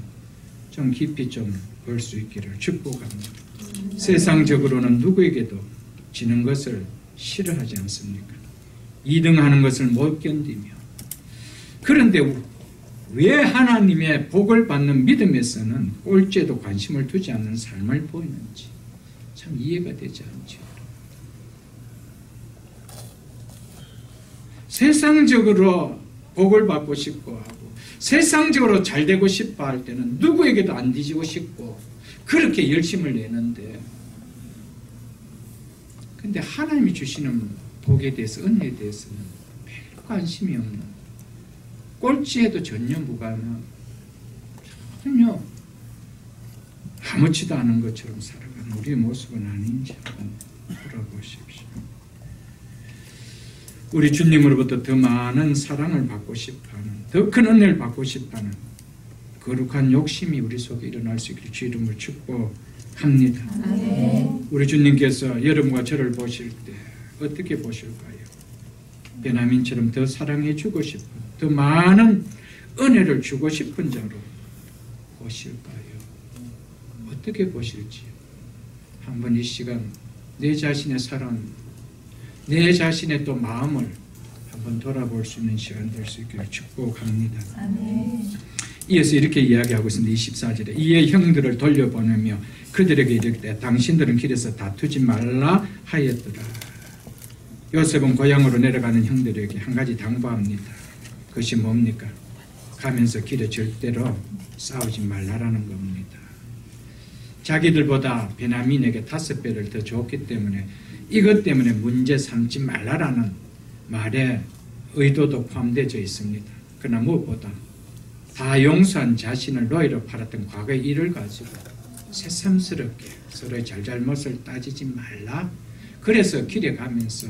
좀 깊이 좀 볼 수 있기를 축복합니다. 세상적으로는 누구에게도 지는 것을 싫어하지 않습니까? 2등하는 것을 못 견디며, 그런데 왜 하나님의 복을 받는 믿음에서는 꼴찌에도 관심을 두지 않는 삶을 보이는지 참 이해가 되지 않죠. 세상적으로 복을 받고 싶고 하고 세상적으로 잘 되고 싶어 할 때는 누구에게도 안 뒤지고 싶고 그렇게 열심을 내는데, 근데 하나님이 주시는 복에 대해서, 은혜에 대해서는 별 관심이 없는, 꼴찌에도 전혀 무관한, 전혀 아무렇지도 않은 것처럼 살아가는 우리의 모습은 아닌지 한번 돌아보십시오. 우리 주님으로부터 더 많은 사랑을 받고 싶어하는, 더 큰 은혜를 받고 싶어하는 거룩한 욕심이 우리 속에 일어날 수 있기를 주 이름으로 축복합니다. 우리 주님께서 여러분과 저를 보실 때 어떻게 보실까요? 베냐민처럼 더 사랑해 주고 싶은, 더 많은 은혜를 주고 싶은 자로 보실까요? 어떻게 보실지요? 한번 이 시간 내 자신의 사랑, 내 자신의 또 마음을 한번 돌아볼 수 있는 시간 될 수 있기를 축복합니다. 이어서 이렇게 이야기하고 있습니다. 24절에 이에 형들을 돌려보내며 그들에게 이르되 당신들은 길에서 다투지 말라 하였더라. 요셉은 고향으로 내려가는 형들에게 한 가지 당부합니다. 그것이 뭡니까? 가면서 길에 절대로 싸우지 말라라는 겁니다. 자기들보다 베냐민에게 5배를 더 줬기 때문에 이것 때문에 문제 삼지 말라라는 말에 의도도 포함되어 있습니다. 그러나 무엇보다 다 용서한 자신을 노예로 팔았던 과거의 일을 가지고 새삼스럽게 서로의 잘잘못을 따지지 말라. 그래서 길에 가면서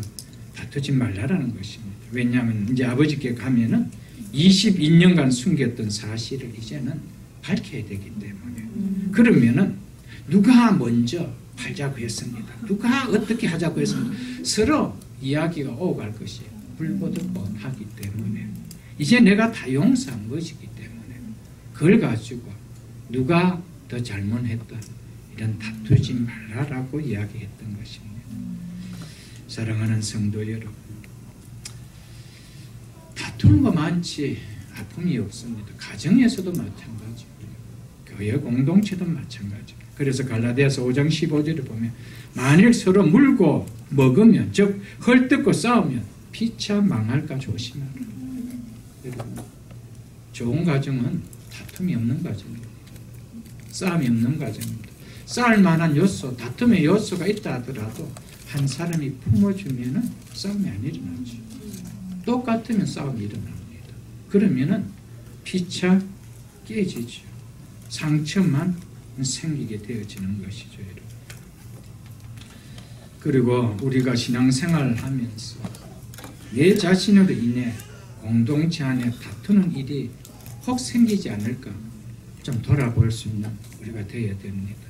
다투지 말라라는 것입니다. 왜냐하면 이제 아버지께 가면은 22년간 숨겼던 사실을 이제는 밝혀야 되기 때문에, 그러면은 누가 먼저 팔자고 했습니다, 누가 어떻게 하자고 했습니다, 서로 이야기가 오고 갈 것이 불보듯 뻔하기 때문에 이제 내가 다 용서한 것이기 때문에 그걸 가지고 누가 더 잘못했다 이런 다투지 말라라고 이야기했던 것입니다. 사랑하는 성도 여러분, 다투는 거 많지 아픔이 없습니다. 가정에서도 마찬가지고요, 교회 공동체도 마찬가지입니다. 그래서 갈라디아서 5장 15절을 보면 만일 서로 물고 먹으면, 즉 헐뜯고 싸우면 피차 망할까 조심하라. 여러분, 좋은 가정은 다툼이 없는 가정입니다. 싸움이 없는 가정입니다. 싸울 만한 요소, 다툼의 요소가 있다 하더라도 한 사람이 품어주면 싸움이 안 일어나죠. 똑같으면 싸움이 일어납니다. 그러면 피차 깨지죠. 상처만 생기게 되어지는 것이죠. 여러분. 그리고 우리가 신앙생활을 하면서 내 자신으로 인해 공동체 안에 다투는 일이 혹 생기지 않을까 좀 돌아볼 수 있는 우리가 되어야 됩니다.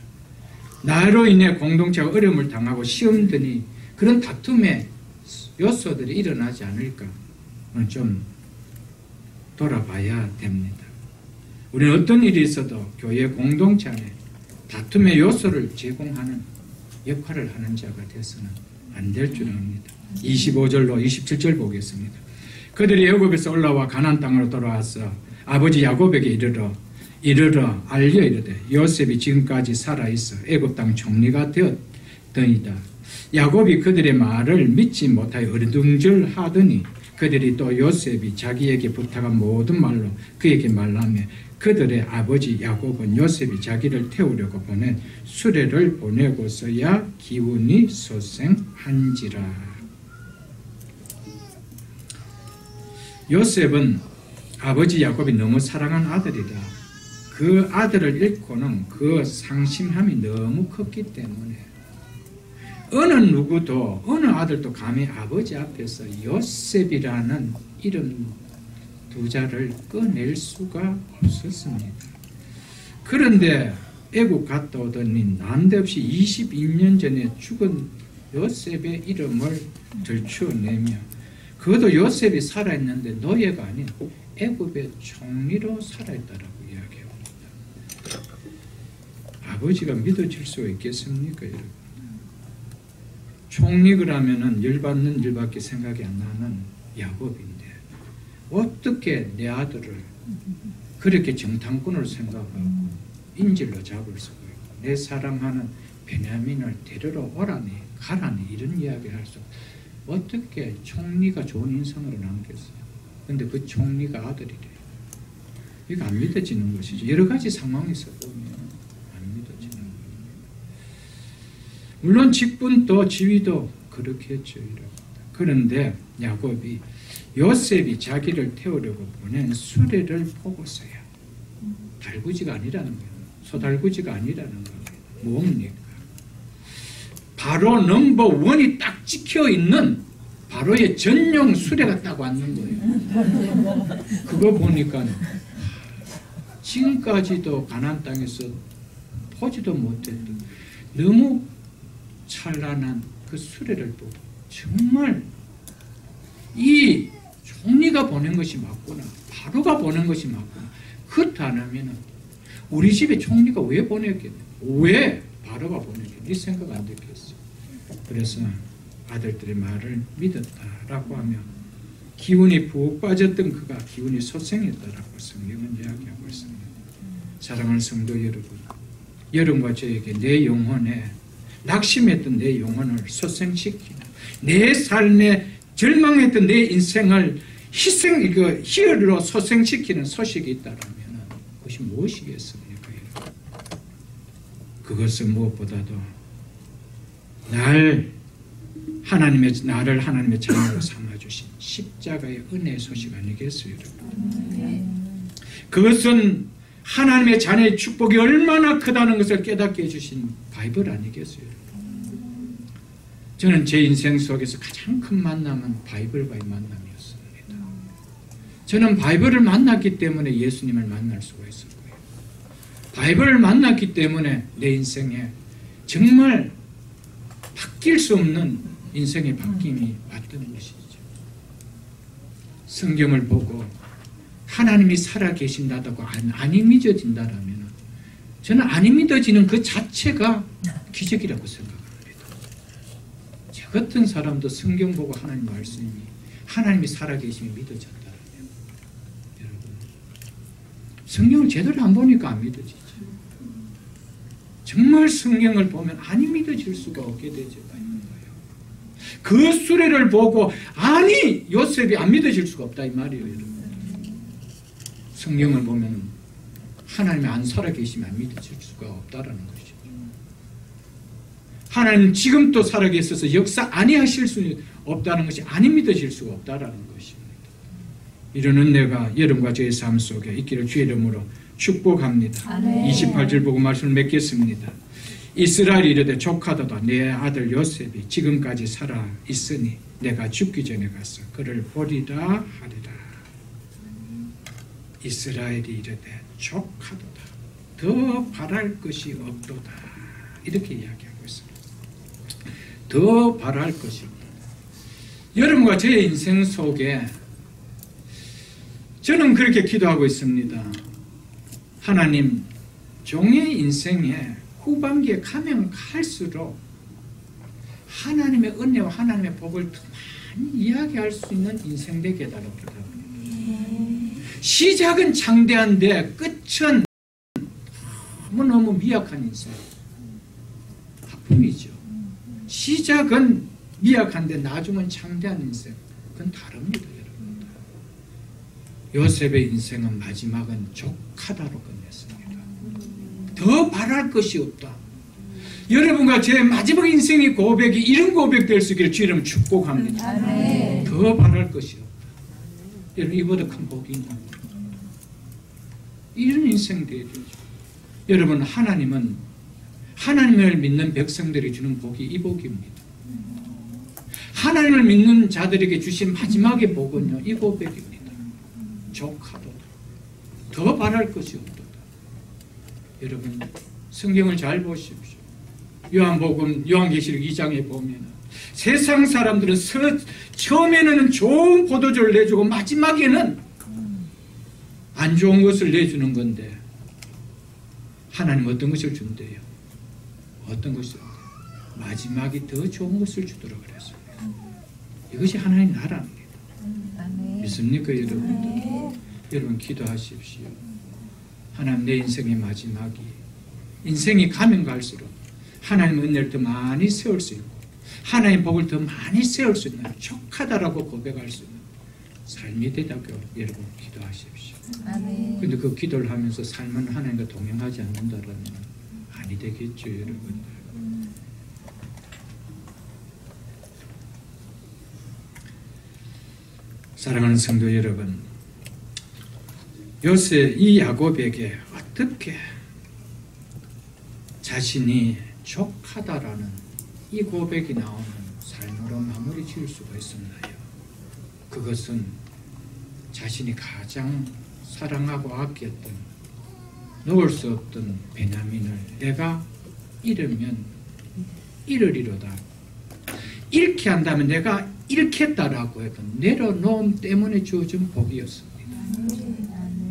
나로 인해 공동체가 어려움을 당하고 시험 드니 그런 다툼의 요소들이 일어나지 않을까 좀 돌아봐야 됩니다. 우리는 어떤 일이 있어도 교회 공동체 안에 다툼의 요소를 제공하는 역할을 하는 자가 되어서는 안 될 줄 압니다. 25절로 27절 보겠습니다. 그들이 애굽에서 올라와 가나안 땅으로 돌아와서 아버지 야곱에게 이르러 알려 이르되 요셉이 지금까지 살아있어 애굽 땅 총리가 되었더이다. 야곱이 그들의 말을 믿지 못하여 어리둥절하더니 그들이 또 요셉이 자기에게 부탁한 모든 말로 그에게 말하며 그들의 아버지 야곱은 요셉이 자기를 태우려고 보낸 수레를 보내고서야 기운이 소생한지라. 요셉은 아버지 야곱이 너무 사랑한 아들이라 그 아들을 잃고는 그 상심함이 너무 컸기 때문에 어느 누구도 어느 아들도 감히 아버지 앞에서 요셉이라는 이름 두 자를 꺼낼 수가 없었습니다. 그런데 애국 갔다 오더니 난데없이 22년 전에 죽은 요셉의 이름을 들추어내며 그것도 요셉이 살아있는데 노예가 아닌 애굽의 총리로 살아있다라고 이야기합니다. 아버지가 믿어질 수 있겠습니까, 여러분? 총리 그러면은 열받는 일밖에 생각이 안 나는 야곱인데 어떻게 내 아들을 그렇게 정탐꾼으로 생각하고 인질로 잡을 수가 있고 내 사랑하는 베냐민을 데리러 오라니 가라니 이런 이야기를 할 수 어떻게 총리가 좋은 인상으로 남겠어요? 근데 그 총리가 아들이래요. 이거 안 믿어지는 것이죠. 여러 가지 상황에서 보면 안 믿어지는 거예요. 물론 직분도 지위도 그렇겠죠. 그런데 야곱이 요셉이 자기를 태우려고 보낸 수레를 보고서야 달구지가 아니라는 거예요. 소달구지가 아니라는 거예요. 뭡니까? 바로 넘버1이 딱 찍혀있는 바로의 전용 수레가 딱 왔는 거예요. 그거 보니까 지금까지도 가나안 땅에서 보지도 못했던 너무 찬란한 그 수레를 보고 정말 이 총리가 보낸 것이 맞구나. 바로가 보낸 것이 맞구나. 그렇다 안 하면 우리 집에 총리가 왜 보냈겠냐. 왜 바로가 보냈겠냐. 이 생각 안 됐겠어. 그래서 아들들의 말을 믿었다라고 하며 기운이 푹 빠졌던 그가 기운이 소생했다라고 성경은 이야기하고 있습니다. 사랑하는 성도 여러분, 여러분과 저에게 내 영혼에 낙심했던 내 영혼을 소생시키는 내 삶에 절망했던 내 인생을 희열로 소생시키는 소식이 있다면 그것이 무엇이겠습니까? 그것은 무엇보다도 나를 하나님의 자녀로 삼아주신 십자가의 은혜의 소식 아니겠어요, 여러분? 그것은 하나님의 자녀의 축복이 얼마나 크다는 것을 깨닫게 해주신 바이블 아니겠어요? 저는 제 인생 속에서 가장 큰 만남은 바이블과의 만남이었습니다. 저는 바이블을 만났기 때문에 예수님을 만날 수가 있었고요. 바이블을 만났기 때문에 내 인생에 정말 바뀔 수 없는 인생의 바뀜이 왔던 것이죠. 성경을 보고 하나님이 살아계신다고 안이 믿어진다라면 저는 안이 믿어지는 그 자체가 기적이라고 생각합니다. 저 같은 사람도 성경 보고 하나님 말씀이 하나님이 살아계심이 믿어졌다면 여러분 성경을 제대로 안 보니까 안 믿어지죠. 정말 성경을 보면 안이 믿어질 수가 없게 되죠. 그 수레를 보고 아니 요셉이 안 믿어질 수가 없다 이 말이에요. 여러분. 성경을 보면 하나님이 안 살아계시면 믿어질 수가 없다라는 것이죠. 하나님 지금도 살아계셔서 역사 아니하실 수 없다는 것이 아니 믿어질 수가 없다라는 것입니다. 이런 은혜가 여러분과 저의 삶 속에 있기를 주의 이름으로 축복합니다. 28절 보고 말씀을 맺겠습니다. 이스라엘이 이르되 조카도다 내 아들 요셉이 지금까지 살아 있으니 내가 죽기 전에 가서 그를 보리라 하리라. 이스라엘이 이르되 조카도다 더 바랄 것이 없도다 이렇게 이야기하고 있습니다. 더 바랄 것이 없다. 여러분과 저의 인생 속에 저는 그렇게 기도하고 있습니다. 하나님, 종의 인생에 후반기에 가면 갈수록 하나님의 은혜와 하나님의 복을 더 많이 이야기할 수 있는 인생 되게 해달라고 합니다. 시작은 창대한데 끝은 너무너무 미약한 인생. 아픔이죠. 시작은 미약한데 나중은 창대한 인생. 그건 다릅니다, 여러분. 요셉의 인생은 마지막은 족하다로 끝냈습니다. 더 바랄 것이 없다. 여러분과 제 마지막 인생의 고백이 이런 고백 될 수 있기를 주 이름 축복합니다. 더 바랄 것이 없다. 여러분, 이보다 큰 복이 있나? 이런 인생 되죠. 여러분, 하나님은 하나님을 믿는 백성들이 주는 복이 이 복입니다. 하나님을 믿는 자들에게 주신 마지막의 복은요, 이 고백입니다. 족하도다. 더 바랄 것이 없도다. 여러분, 성경을 잘 보십시오. 요한복음 요한계시록 2장에 보면 세상 사람들은 처음에는 좋은 포도주를 내주고 마지막에는 안 좋은 것을 내주는 건데 하나님 어떤 것을 준대요? 어떤 것을? 마지막이 더 좋은 것을 주도록 그랬어요. 이것이 하나님 나라입니다. 믿습니까, 여러분? 여러분, 기도하십시오. 하나님, 내 인생의 마지막이 인생이 가면 갈수록 하나님 은혜를 더 많이 세울 수 있고 하나님 복을 더 많이 세울 수 있는 족하다라고 고백할 수 있는 삶이 되다고 여러분 기도하십시오. 그런데 그 기도를 하면서 삶은 하나님과 동행하지 않는다라면 아니 되겠죠, 여러분. 사랑하는 성도 여러분, 요셉 이 야곱에게 어떻게 자신이 족하다라는 이 고백이 나오는 삶으로 마무리 지을 수가 있었나요? 그것은 자신이 가장 사랑하고 아꼈던 놓을 수 없던 베냐민을 내가 잃으면 잃으리로다. 잃게 한다면 내가 잃겠다라고 했던 내려놓음 때문에 주어진 복이었습니다.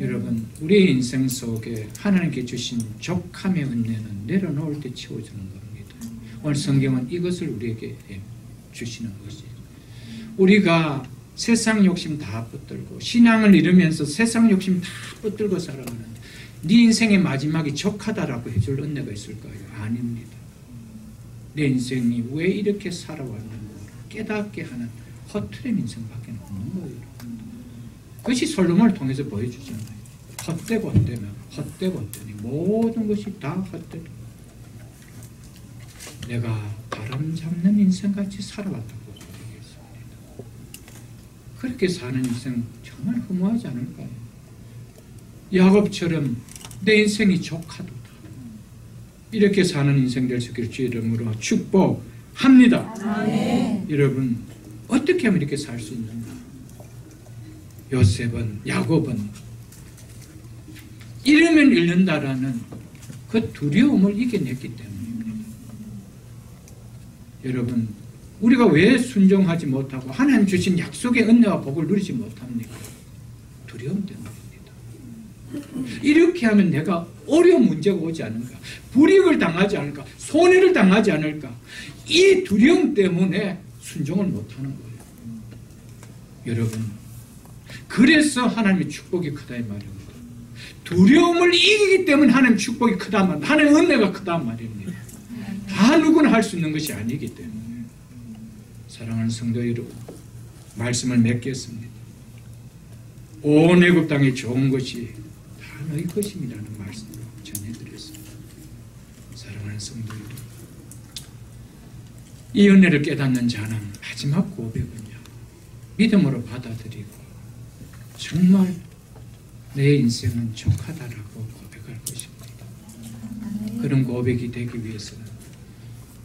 여러분, 우리의 인생 속에 하나님께 주신 족함의 은혜는 내려놓을 때 채워주는 겁니다. 오늘 성경은 이것을 우리에게 주시는 것이에요. 우리가 세상 욕심 다 붙들고 신앙을 잃으면서 세상 욕심 다 붙들고 살아가는 네 인생의 마지막이 족하다라고 해줄 은혜가 있을까요? 아닙니다. 내 인생이 왜 이렇게 살아왔는가 깨닫게 하는 허트렛 인생밖에 없는 거예요. 그것이 솔로몬을 통해서 보여주잖아요. 헛되고 헛되면 헛되고 헛되니 모든 것이 다 헛되다. 내가 바람 잡는 인생같이 살아왔다고 보여주겠습니다. 그렇게 사는 인생 정말 허무하지 않을까요? 야곱처럼 내 인생이 족하도다. 이렇게 사는 인생 될 수 있기를 주의 이름으로 축복합니다. 여러분, 어떻게 하면 이렇게 살 수 있는가? 요셉은, 야곱은 잃으면 잃는다라는 그 두려움을 이겨냈기 때문입니다. 여러분, 우리가 왜 순종하지 못하고 하나님 주신 약속의 은혜와 복을 누리지 못합니까? 두려움 때문입니다. 이렇게 하면 내가 어려운 문제가 오지 않을까? 불이익을 당하지 않을까? 손해를 당하지 않을까? 이 두려움 때문에 순종을 못하는 거예요. 여러분, 그래서 하나님의 축복이 크다 이 말입니다. 두려움을 이기기 때문에 하나님의 축복이 크다 말입니다. 하나님의 은혜가 크다 말입니다. 다 누구나 할 수 있는 것이 아니기 때문에. 사랑하는 성도 여러분, 말씀을 맺겠습니다. 온 애굽 땅에 좋은 것이 다 너희 것임이라는 말씀을 전해드렸습니다. 사랑하는 성도 여러분, 이 은혜를 깨닫는 자는 마지막 고백은요, 믿음으로 받아들이고 정말 내 인생은 족하다라고 고백할 것입니다. 그런 고백이 되기 위해서는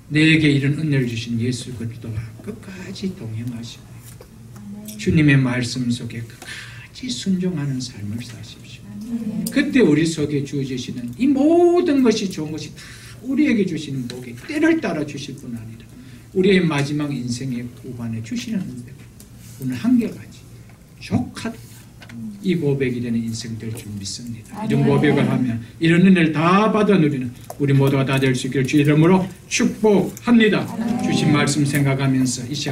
내게 이런 은혜를 주신 예수 그리스도와 끝까지 동행하시고 주님의 말씀 속에 끝까지 순종하는 삶을 사십시오. 그때 우리 속에 주어지시는 이 모든 것이 좋은 것이 다 우리에게 주시는 복이 때를 따라 주실 뿐 아니라 우리의 마지막 인생의 후반에 주시는 은혜가 오늘 한결같이 족하다, 이 고백이 되는 인생 될 줄 믿습니다. 이런 고백을 하면 이런 은혜를 다 받아 누리는 우리 모두가 다 될 수 있기를 주 이름으로 축복합니다. 주신 말씀 생각하면서 이 시간